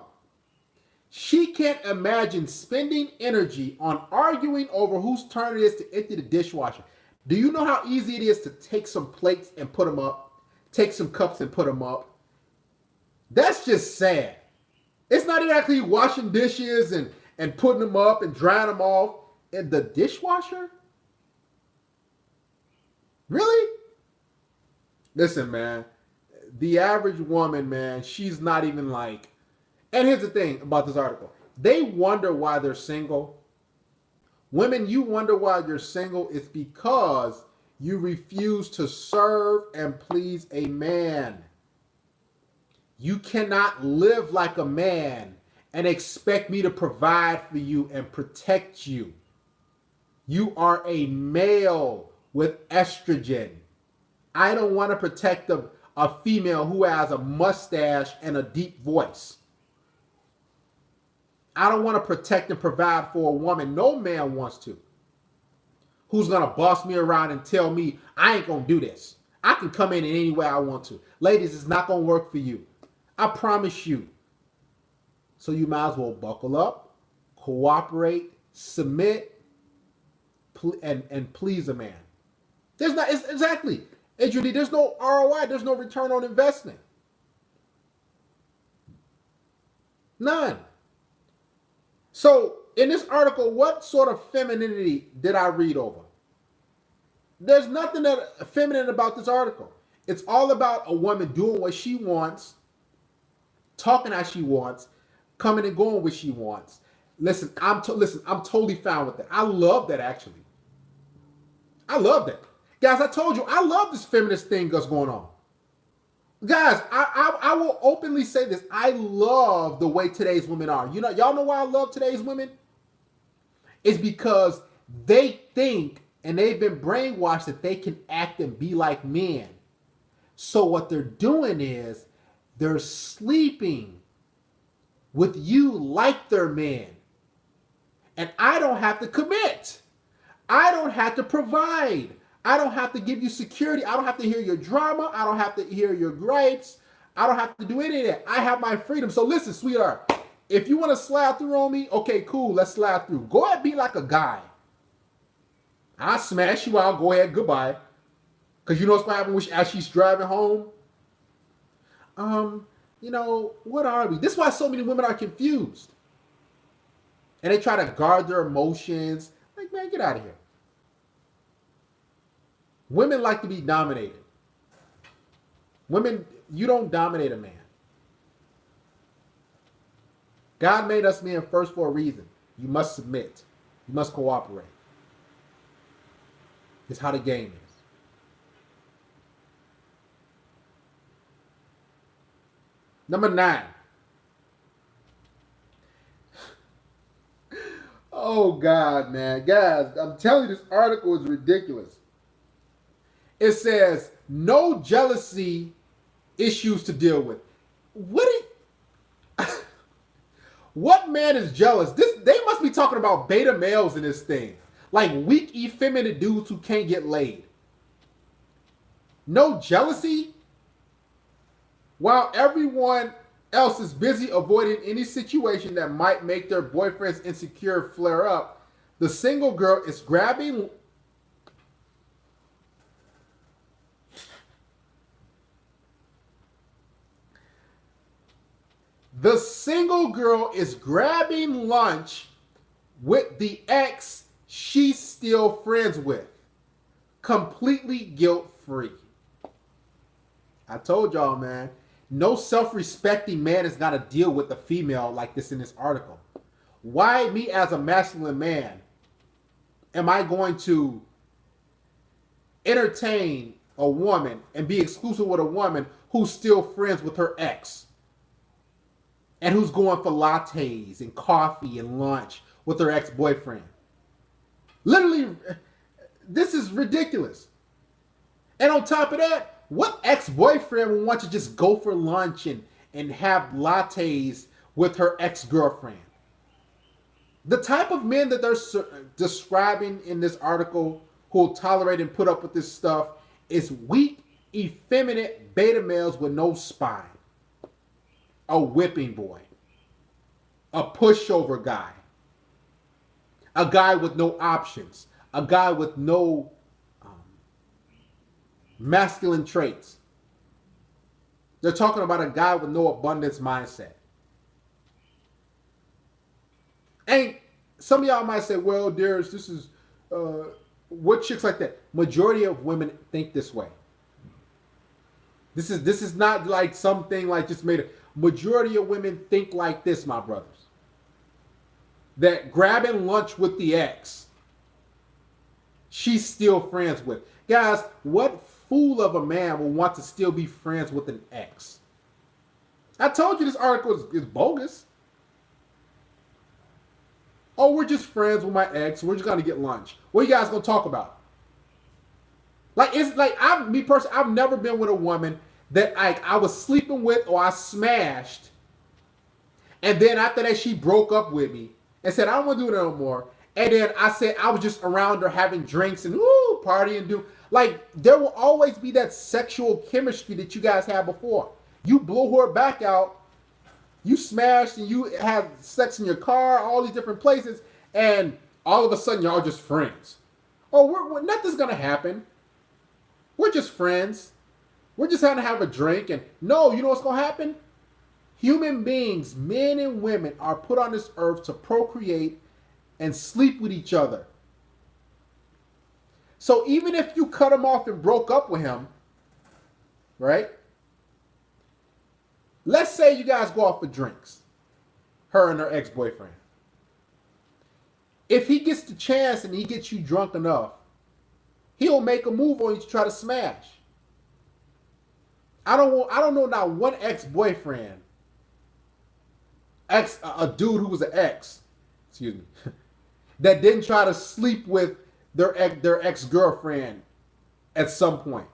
A: She can't imagine spending energy on arguing over whose turn it is to empty the dishwasher. Do you know how easy it is to take some plates and put them up? Take some cups and put them up? That's just sad. It's not exactly washing dishes and putting them up and drying them off in the dishwasher. Really? Listen, man. The average woman, man, she's not even like. And here's the thing about this article. They wonder why they're single. Women, you wonder why you're single. It's because you refuse to serve and please a man. You cannot live like a man and expect me to provide for you and protect you. You are a male with estrogen. I don't want to protect a female who has a mustache and a deep voice. I don't want to protect and provide for a woman. No man wants to. Who's going to boss me around and tell me I ain't going to do this. I can come in any way I want to. Ladies, it's not going to work for you. I promise you. So you might as well buckle up, cooperate, submit, and please a man. There's not, exactly. And Judy, there's no ROI. There's no return on investment. None. So in this article, what sort of femininity did I read over? There's nothing that feminine about this article. It's all about a woman doing what she wants, talking how she wants, coming and going where she wants. Listen, I'm totally fine with that. I love that, actually. I love that. Guys, I told you, I love this feminist thing that's going on. Guys, I will openly say this. I love the way today's women are. You know, y'all know why I love today's women? It's because they think and they've been brainwashed that they can act and be like men. So what they're doing is they're sleeping with you like they're men. And I don't have to commit. I don't have to provide. I don't have to give you security. I don't have to hear your drama. I don't have to hear your gripes. I don't have to do any of that. I have my freedom. So listen, sweetheart, if you want to slide through on me, okay, cool, let's slide through. Go ahead, be like a guy. I'll smash you out. Go ahead, goodbye. Because you know what's going to happen as she's driving home? You know, what are we? This is why so many women are confused. And they try to guard their emotions. Like, man, get out of here. Women like to be dominated. Women, you don't dominate a man. God made us men first for a reason. You must submit. You must cooperate. It's how the game is. Number 9. Oh, God, man. Guys, I'm telling you, this article is ridiculous. It says, no jealousy issues to deal with. What man is jealous? They must be talking about beta males in this thing. Like weak, effeminate dudes who can't get laid. No jealousy? While everyone else is busy avoiding any situation that might make their boyfriend's insecure flare up, the single girl is grabbing... The single girl is grabbing lunch with the ex she's still friends with. Completely guilt-free. I told y'all, man. No self-respecting man is going to deal with a female like this in this article. Why me as a masculine man am I going to entertain a woman and be exclusive with a woman who's still friends with her ex? And who's going for lattes and coffee and lunch with her ex-boyfriend? Literally, this is ridiculous. And on top of that, what ex-boyfriend would want to just go for lunch and have lattes with her ex-girlfriend? The type of men that they're describing in this article who will tolerate and put up with this stuff is weak, effeminate beta males with no spine. A whipping boy. a pushover guy, a guy with no options, a guy with no masculine traits. They're talking about a guy with no abundance mindset. And some of y'all might say, well, Darius, this is what chicks like that. Majority of women think this way. This is not like something like just made it. Majority of women think like this, my brothers. That grabbing lunch with the ex, she's still friends with. Guys, what fool of a man will want to still be friends with an ex? I told you this article is bogus. Oh, we're just friends with my ex. We're just gonna get lunch. What are you guys gonna talk about? Like it's like me personally, I've never been with a woman that I was sleeping with or I smashed, and then after that she broke up with me and said I don't want to do it no more. And then I said I was just around her having drinks and partying and do like there will always be that sexual chemistry that you guys had before. You blew her back out. You smashed and you had sex in your car, all these different places, and all of a sudden y'all just friends. Oh, nothing's gonna happen. We're just friends. We're just gonna have a drink, and no, you know what's gonna happen? Human beings, men and women, are put on this earth to procreate and sleep with each other. So even if you cut him off and broke up with him, right? Let's say you guys go out for drinks, her and her ex-boyfriend. If he gets the chance and he gets you drunk enough, he'll make a move on you to try to smash. I don't know not one ex-boyfriend, a dude who was an ex, excuse me, that didn't try to sleep with their ex-girlfriend at some point.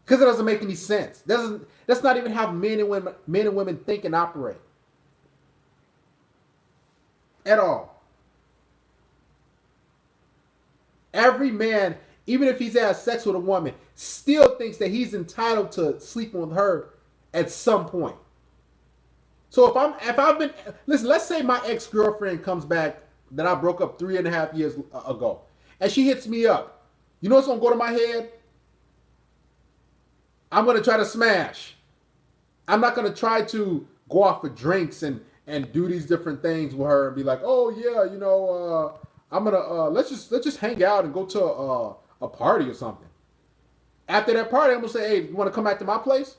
A: Because it doesn't make any sense. That's not even how men and women think and operate. At all. Every man, even if he's had sex with a woman, still thinks that he's entitled to sleeping with her at some point. So if I've been listen, let's say my ex-girlfriend comes back that I broke up 3.5 years ago, and she hits me up. You know what's gonna go to my head? I'm going to try to smash. I'm not going to try to go off for drinks and do these different things with her and be like, oh yeah, you know, I'm going to, let's just hang out and go to a party or something. After that party, I'm going to say, hey, you want to come back to my place?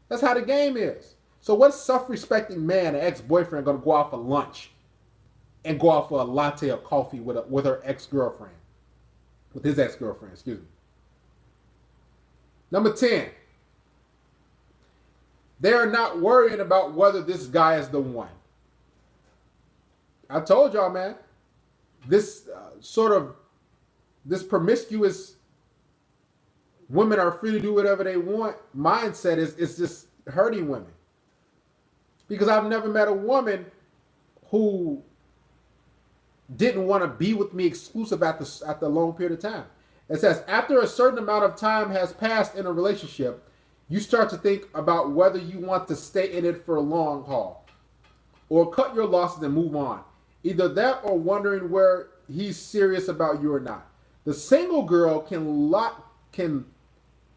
A: That's how the game is. So what self-respecting man, an ex-boyfriend, going to go out for lunch and go out for a latte or coffee with her ex-girlfriend? With his ex-girlfriend, excuse me. Number 10, they're not worrying about whether this guy is the one. I told y'all, man, this this promiscuous women are free to do whatever they want mindset is just hurting women. Because I've never met a woman who didn't want to be with me exclusive at the long period of time. It says, after a certain amount of time has passed in a relationship, you start to think about whether you want to stay in it for a long haul or cut your losses and move on. Either that or wondering where he's serious about you or not. The single girl can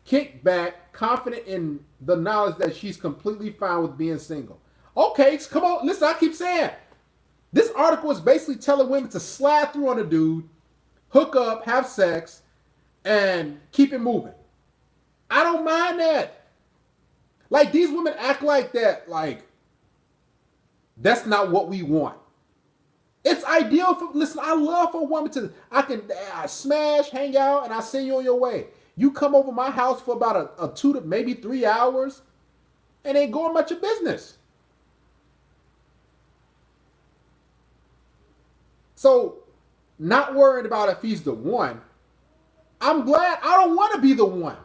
A: kick back, confident in the knowledge that she's completely fine with being single. Okay, come on. Listen, I keep saying, this article is basically telling women to slide through on a dude, hook up, have sex, and keep it moving. I don't mind that. Like, these women act like that, like, that's not what we want. It's ideal for, listen, I love for a woman to, I smash, hang out, and I send you on your way. You come over my house for about a 2 to maybe 3 hours, and ain't going about your business. So, not worried about if he's the one, I'm glad I don't want to be the one,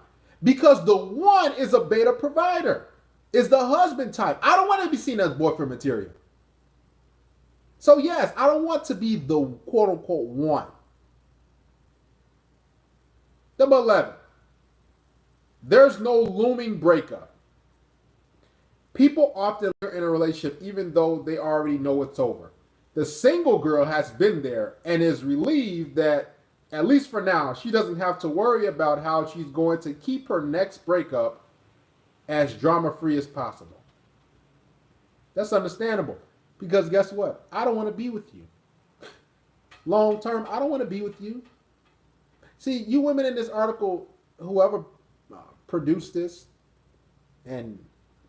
A: because the one is a beta provider, is the husband type. I don't want to be seen as boyfriend material. So yes, I don't want to be the quote unquote one. Number 11, there's no looming breakup. People often are in a relationship even though they already know it's over. The single girl has been there and is relieved that, at least for now, she doesn't have to worry about how she's going to keep her next breakup as drama free as possible. That's understandable because guess what? I don't want to be with you. Long term, I don't want to be with you. See, you women in this article, whoever produced this and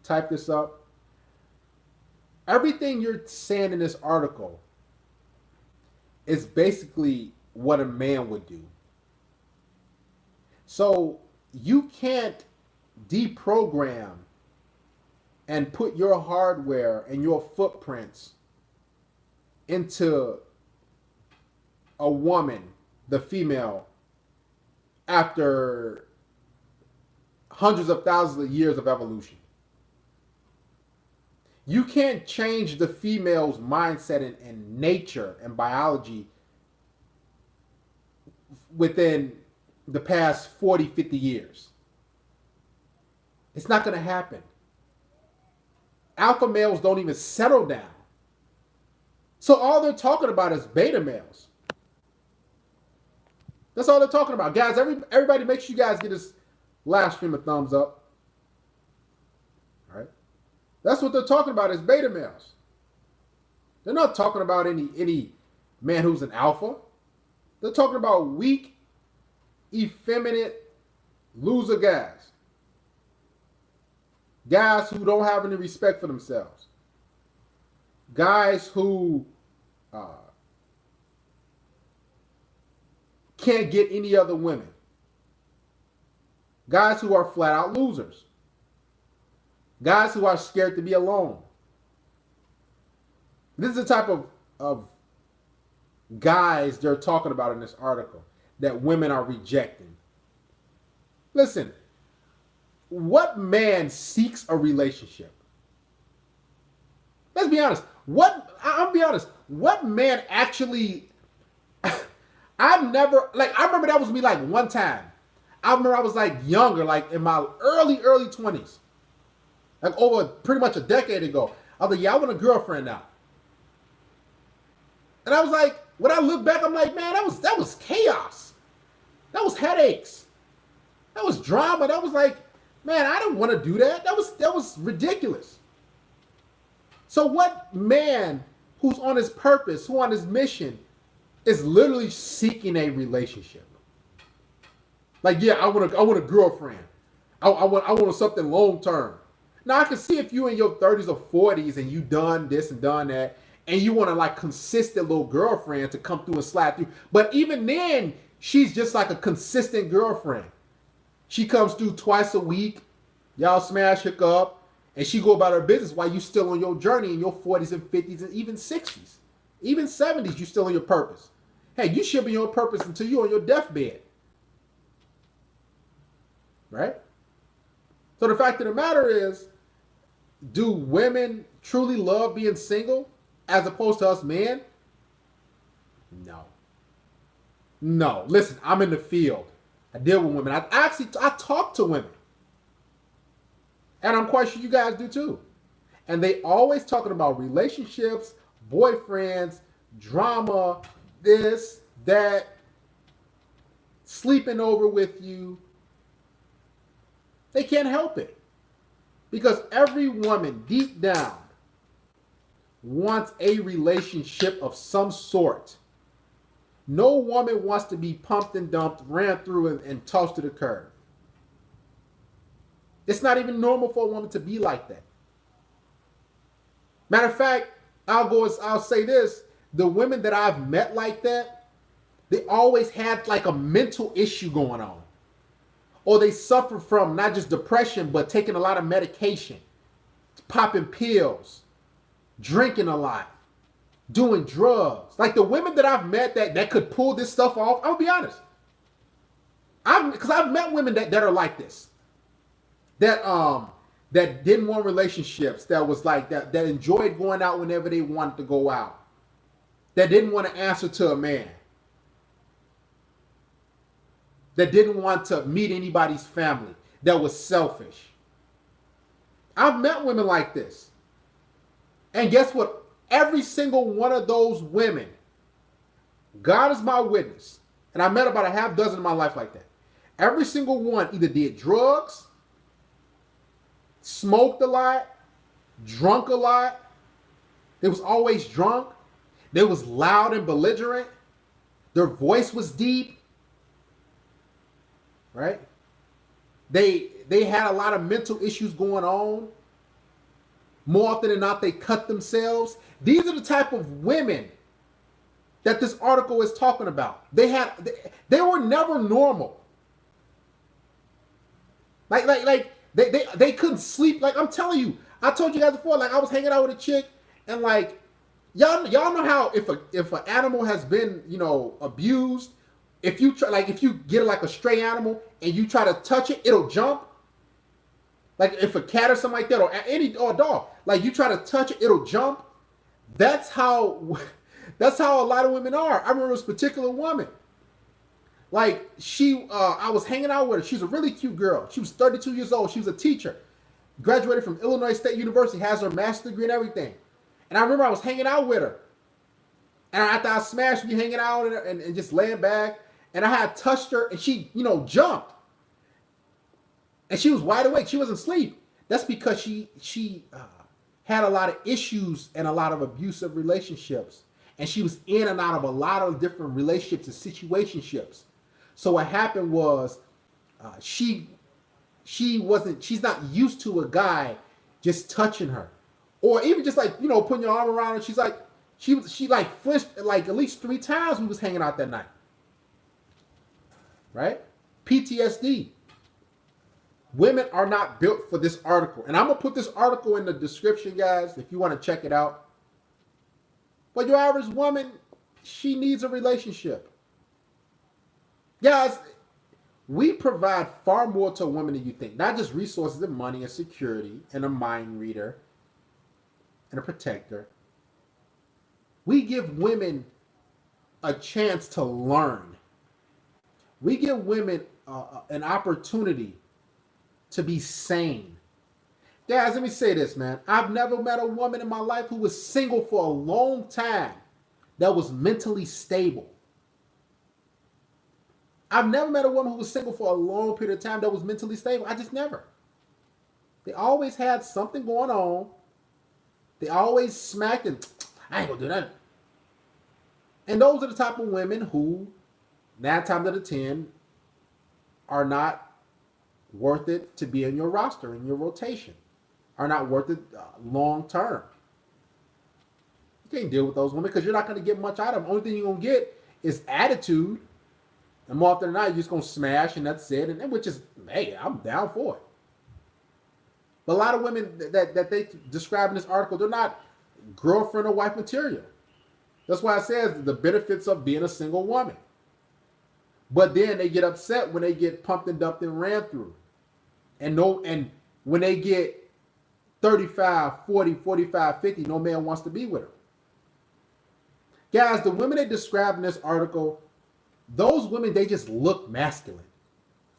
A: typed this up, everything you're saying in this article is basically what a man would do. So you can't deprogram and put your hardware and your footprints into a woman, the female, after hundreds of thousands of years of evolution. You can't change the female's mindset and nature and biology within the past 40, 50 years. It's not going to happen. Alpha males don't even settle down. So all they're talking about is beta males. That's all they're talking about. Guys, everybody make sure you guys get this live stream a thumbs up. All right? That's what they're talking about is beta males. They're not talking about any man who's an alpha. They're talking about weak, effeminate, loser guys. Guys who don't have any respect for themselves. Guys who can't get any other women. Guys who are flat out losers. Guys who are scared to be alone. This is the type of guys they're talking about in this article that women are rejecting. Listen, what man seeks a relationship? Let's be honest. I'll be honest. What man actually... I remember that was me like one time. I remember I was like younger, like in my early 20s. Like over pretty much a decade ago. I was like, yeah, I want a girlfriend now. And I was like, when I look back, I'm like, man, that was chaos. That was headaches. That was drama. That was like, man, I didn't want to do that. That was ridiculous. So what man who's on his purpose, who on his mission, is literally seeking a relationship? Like, yeah, I want a girlfriend. I want something long term. Now I can see if you in your 30s or 40s and you done this and done that, and you want a like consistent little girlfriend to come through and slide through. But even then, she's just like a consistent girlfriend. She comes through twice a week. Y'all smash, hook up, and she go about her business while you still on your journey in your 40s and 50s and even 60s. Even 70s, you still on your purpose. Hey, you should be on purpose until you're on your deathbed. Right? So the fact of the matter is, do women truly love being single as opposed to us men? No. No. Listen, I'm in the field. I deal with women. I talk to women. And I'm quite sure you guys do too. And they always talking about relationships, boyfriends, drama, this, that, sleeping over with you. They can't help it. Because every woman deep down wants a relationship of some sort. No woman wants to be pumped and dumped, ran through and tossed to the curb. It's not even normal for a woman to be like that. Matter of fact, I'll say this. The women that I've met like that, they always had like a mental issue going on. Or they suffer from not just depression, but taking a lot of medication, popping pills, drinking a lot, doing drugs. Like the women that I've met that could pull this stuff off, I'll be honest. Because I've met women that are like this. That didn't want relationships, that was like that enjoyed going out whenever they wanted to go out. That didn't want to answer to a man. That didn't want to meet anybody's family. That was selfish. I've met women like this. And guess what? Every single one of those women, God is my witness, and I met about a half dozen in my life like that. Every single one either did drugs, smoked a lot, drunk a lot. They was always drunk. They was loud and belligerent. Their voice was deep. Right? They had a lot of mental issues going on. More often than not, they cut themselves. These are the type of women that this article is talking about. They were never normal. Like they couldn't sleep. Like I'm telling you, I told you guys before. Like I was hanging out with a chick, and like y'all know how if an animal has been abused, if you try, like if you get like a stray animal and you try to touch it, it'll jump. Like if a cat or something like that, or a dog, like you try to touch it, it'll jump. That's how a lot of women are. I remember this particular woman. Like I was hanging out with her. She's a really cute girl. She was 32 years old. She was a teacher. Graduated from Illinois State University, has her master's degree and everything. And I remember I was hanging out with her. And after I smashed, we hanging out and just laying back. And I had touched her and she, jumped. And she was wide awake. She wasn't asleep. That's because she had a lot of issues and a lot of abusive relationships. And she was in and out of a lot of different relationships and situationships. So what happened was she's not used to a guy just touching her. Or even just like, putting your arm around her. She flinched like at least 3 times we was hanging out that night. Right? PTSD. Women are not built for this article. And I'm going to put this article in the description, guys, if you want to check it out. But your average woman, she needs a relationship. Guys, we provide far more to a woman than you think. Not just resources and money and security and a mind reader and a protector. We give women a chance to learn. We give women an opportunity to be sane. Guys, let me say this, man. I've never met a woman in my life who was single for a long time that was mentally stable. I've never met a woman who was single for a long period of time that was mentally stable. I just never. They always had something going on. They always smacked and I ain't gonna do that. And those are the type of women who, 9 times out of 10, are not worth it to be in your roster, in your rotation, are not worth it long term. You can't deal with those women because you're not going to get much out of them. Only thing you're going to get is attitude. And more often than not, you're just going to smash and that's it. And which is, hey, I'm down for it. But a lot of women that they describe in this article, they're not girlfriend or wife material. That's why it says the benefits of being a single woman. But then they get upset when they get pumped and dumped and ran through. And when they get 35, 40, 45, 50, no man wants to be with her. Guys, the women they describe in this article, those women, they just look masculine.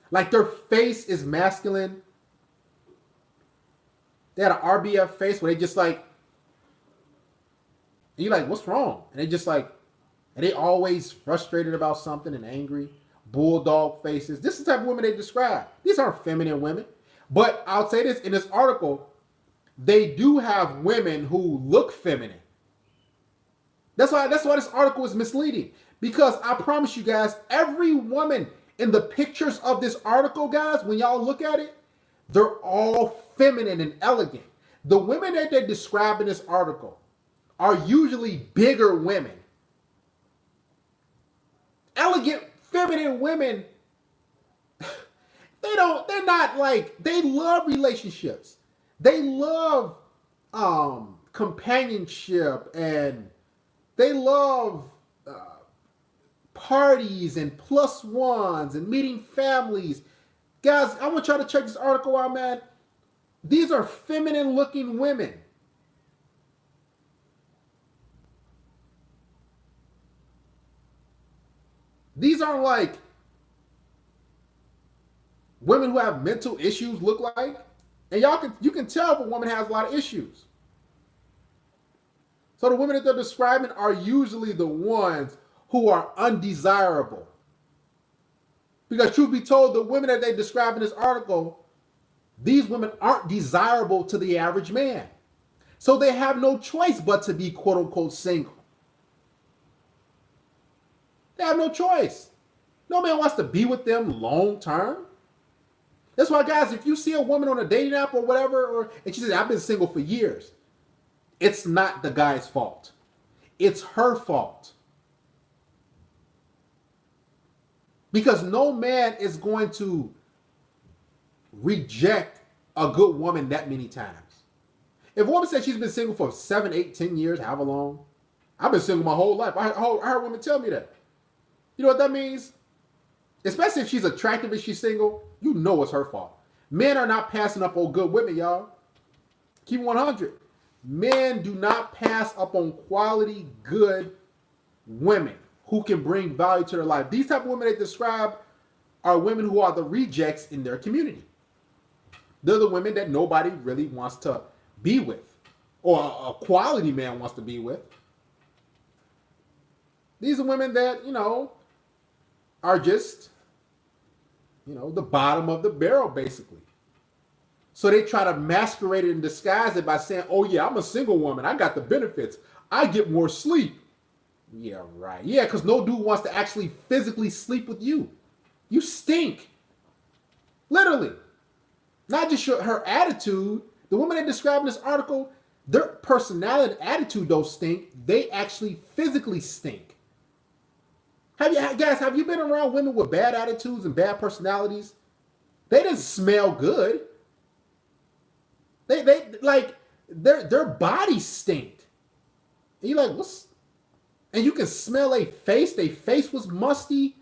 A: Like their face is masculine. They had an RBF face where they just like, and you're like, what's wrong? And they just like, and they always frustrated about something and angry. Bulldog faces. This is the type of women they describe. These aren't feminine women. But I'll say this, in this article, they do have women who look feminine. That's why this article is misleading. Because I promise you guys, every woman in the pictures of this article, guys, when y'all look at it, they're all feminine and elegant. The women that they describe in this article are usually bigger women. Elegant, feminine women, they're not like, they love relationships. They love companionship, and they love parties and plus ones and meeting families. Guys, I want y'all to check this article out, man. These are feminine looking women. These aren't like women who have mental issues look like. And you can tell if a woman has a lot of issues. So the women that they're describing are usually the ones who are undesirable. Because truth be told, the women that they describe in this article, these women aren't desirable to the average man. So they have no choice but to be quote unquote single. They have no choice. No man wants to be with them long term. That's why, guys, if you see a woman on a dating app or whatever, and she says, I've been single for years, it's not the guy's fault. It's her fault. Because no man is going to reject a good woman that many times. If a woman says she's been single for 7, 8, 10 years, however long, I've been single my whole life. I heard women tell me that. You know what that means? Especially if she's attractive and she's single, you know it's her fault. Men are not passing up on good women, y'all. Keep 100. Men do not pass up on quality, good women who can bring value to their life. These type of women they describe are women who are the rejects in their community. They're the women that nobody really wants to be with, or a quality man wants to be with. These are women that, are just, the bottom of the barrel, basically. So they try to masquerade it and disguise it by saying, oh yeah, I'm a single woman. I got the benefits. I get more sleep. Yeah, right. Yeah, because no dude wants to actually physically sleep with you. You stink. Literally. Not just her attitude. The women they describe in this article, their personality and attitude don't stink. They actually physically stink. Have you been around women with bad attitudes and bad personalities? They didn't smell good. They like their bodies stink. And you're like, what's? And you can smell a face. Their face was musty.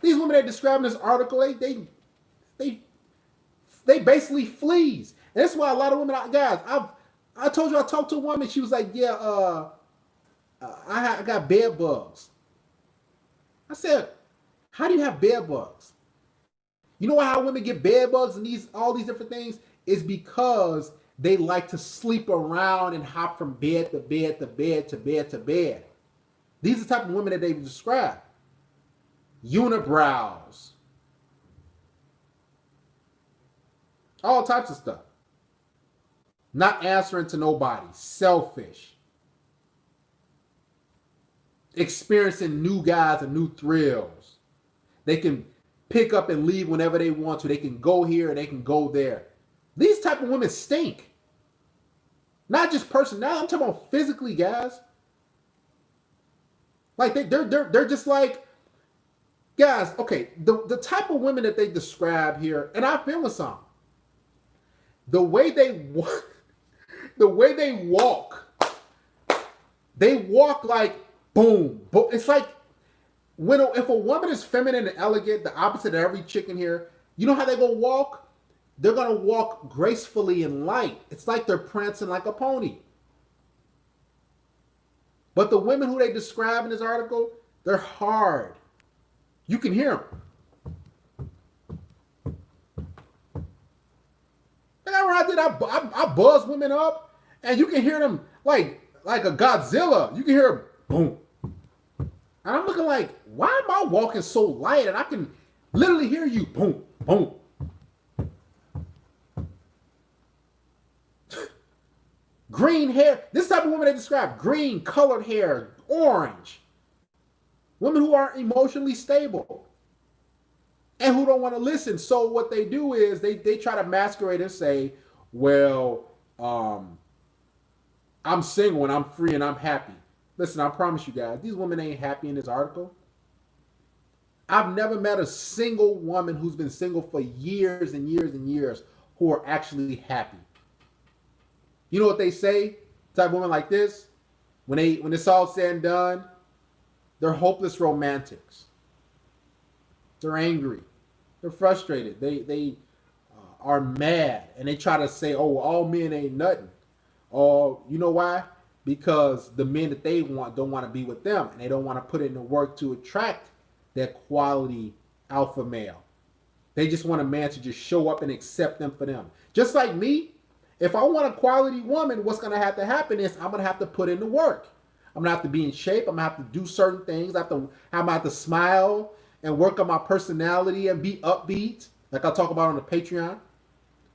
A: These women they describe in this article, they basically fleas. And that's why a lot of women, guys, I told you I talked to a woman. She was like, yeah, I got bed bugs. I said, how do you have bed bugs? You know how women get bed bugs and all these different things? Is because they like to sleep around and hop from bed to bed to bed to bed to bed. These are the type of women that they describe. Unibrows. All types of stuff. Not answering to nobody. Selfish. Experiencing new guys and new thrills. They can pick up and leave whenever they want to. They can go here and they can go there. These type of women stink. Not just personality. I'm talking about physically, guys. Like they're just like, guys. Okay, the type of women that they describe here, and I've been with some. The way they walk like boom. It's like if a woman is feminine and elegant, the opposite of every chick in here, you know how they go walk? They're going to walk gracefully and light. It's like they're prancing like a pony. But the women who they describe in this article, they're hard. You can hear them. I buzz women up, and you can hear them like a Godzilla. You can hear them, boom. And I'm looking like, why am I walking so light? And I can literally hear you, boom, boom. Green hair. This type of woman they describe. Green colored hair. Orange. Women who aren't emotionally stable. And who don't want to listen. So what they do is they try to masquerade and say, well, I'm single and I'm free and I'm happy. Listen, I promise you guys, these women ain't happy in this article. I've never met a single woman who's been single for years and years and years who are actually happy. You know what they say? Type of women like this, when it's all said and done, they're hopeless romantics. They're angry. They're frustrated. They are mad, and they try to say, "Oh, all men ain't nothing." Oh, you know why? Because the men that they want don't want to be with them, and they don't want to put in the work to attract that quality alpha male. They just want a man to just show up and accept them for them. Just like me, if I want a quality woman, what's going to have to happen is I'm going to have to put in the work. I'm going to have to be in shape. I'm going to have to do certain things. I'm going to have to smile and work on my personality and be upbeat, like I talk about on the Patreon.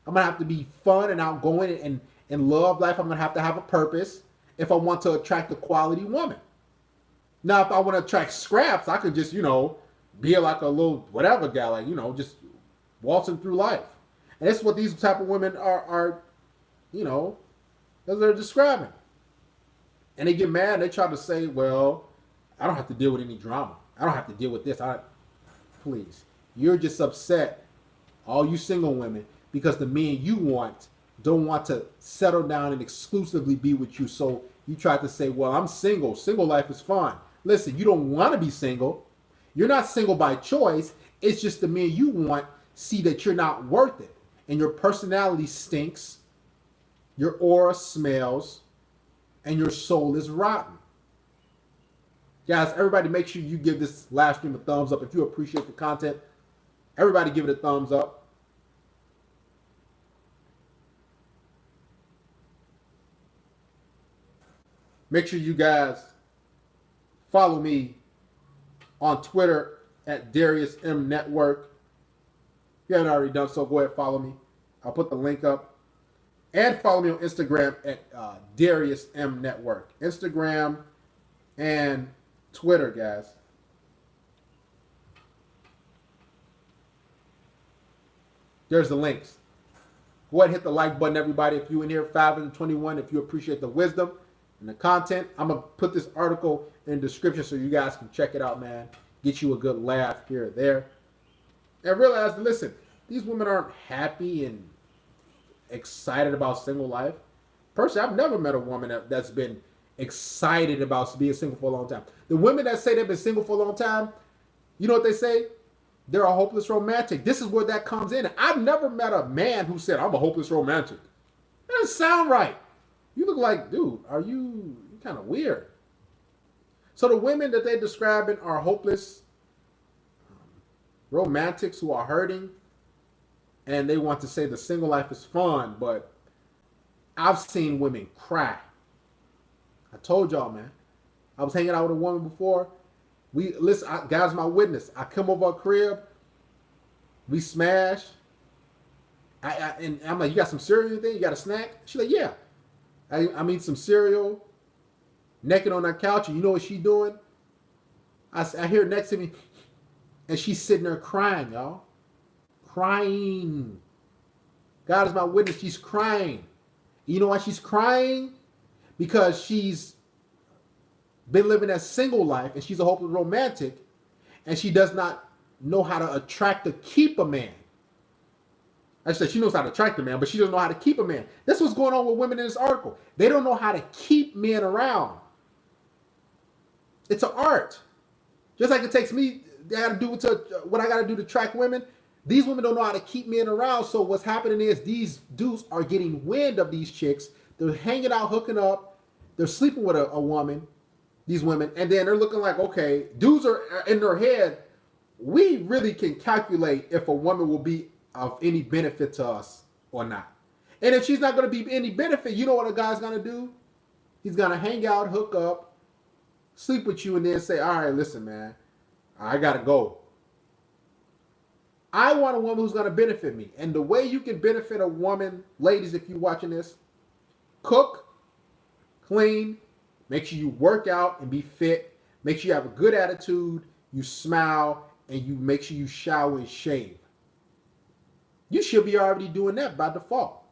A: I'm going to have to be fun and outgoing and love life. I'm going to have a purpose if I want to attract a quality woman. Now, if I want to attract scraps, I could just, be like a little whatever guy, like, just waltzing through life. And that's what these type of women are as they're describing. And they get mad and they try to say, well, I don't have to deal with any drama. I don't have to deal with this. Please. You're just upset, all you single women, because the men you want don't want to settle down and exclusively be with you. So you try to say, well, I'm single. Single life is fun. Listen, you don't want to be single. You're not single by choice. It's just the men you want see that you're not worth it. And your personality stinks. Your aura smells. And your soul is rotten. Guys, everybody make sure you give this live stream a thumbs up. If you appreciate the content, everybody give it a thumbs up. Make sure you guys follow me on Twitter at Darius M Network. If you haven't already done so, go ahead and follow me. I'll put the link up. And follow me on Instagram at Darius M Network. Instagram and Twitter, guys. There's the links. Go ahead and hit the like button, everybody. If you're in here, 521, if you appreciate the wisdom and the content, I'm going to put this article in the description so you guys can check it out, man. Get you a good laugh here or there. And realize, listen, these women aren't happy and excited about single life. Personally, I've never met a woman that's been excited about being single for a long time. The women that say they've been single for a long time, you know what they say? They're a hopeless romantic. This is where that comes in. I've never met a man who said, I'm a hopeless romantic. That doesn't sound right. You look like, dude, you're kind of weird. So the women that they're describing are hopeless romantics who are hurting, and they want to say the single life is fun, but I've seen women cry. I told y'all, man. I was hanging out with a woman before. God's my witness. I come over her crib. We smash. And I'm like, you got some cereal or anything? You got a snack? She's like, yeah. I mean, some cereal. Naked on that couch. And you know what she's doing? I hear her next to me. And she's sitting there crying, y'all. Crying. God is my witness. She's crying. You know why she's crying? Because she's been living that single life and she's a hopeless romantic and she does not know how to attract or keep a man. I said she knows how to attract a man, but she doesn't know how to keep a man. That's what's going on with women in this article. They don't know how to keep men around. It's an art. Just like it takes me what I got to do to attract women. These women don't know how to keep men around. So what's happening is these dudes are getting wind of these chicks. They're hanging out, hooking up. They're sleeping with a woman, these women. And then they're looking like, okay, dudes are in their head. We really can calculate if a woman will be of any benefit to us or not. And if she's not going to be any benefit, you know what a guy's going to do? He's going to hang out, hook up, sleep with you, and then say, all right, listen, man, I got to go. I want a woman who's going to benefit me. And the way you can benefit a woman, ladies, if you're watching this, cook, clean, make sure you work out and be fit, make sure you have a good attitude, you smile, and you make sure you shower and shave. You should be already doing that by default.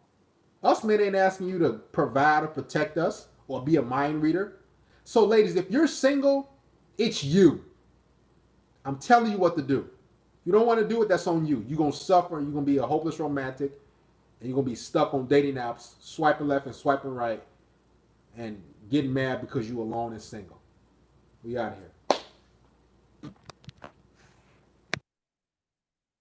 A: Us men ain't asking you to provide or protect us or be a mind reader. So ladies, if you're single, it's you. I'm telling you what to do. If you don't want to do it, that's on you. You're going to suffer. You're going to be a hopeless romantic. And you're going to be stuck on dating apps, swiping left and swiping right, and getting mad because you're alone and single. We out of here.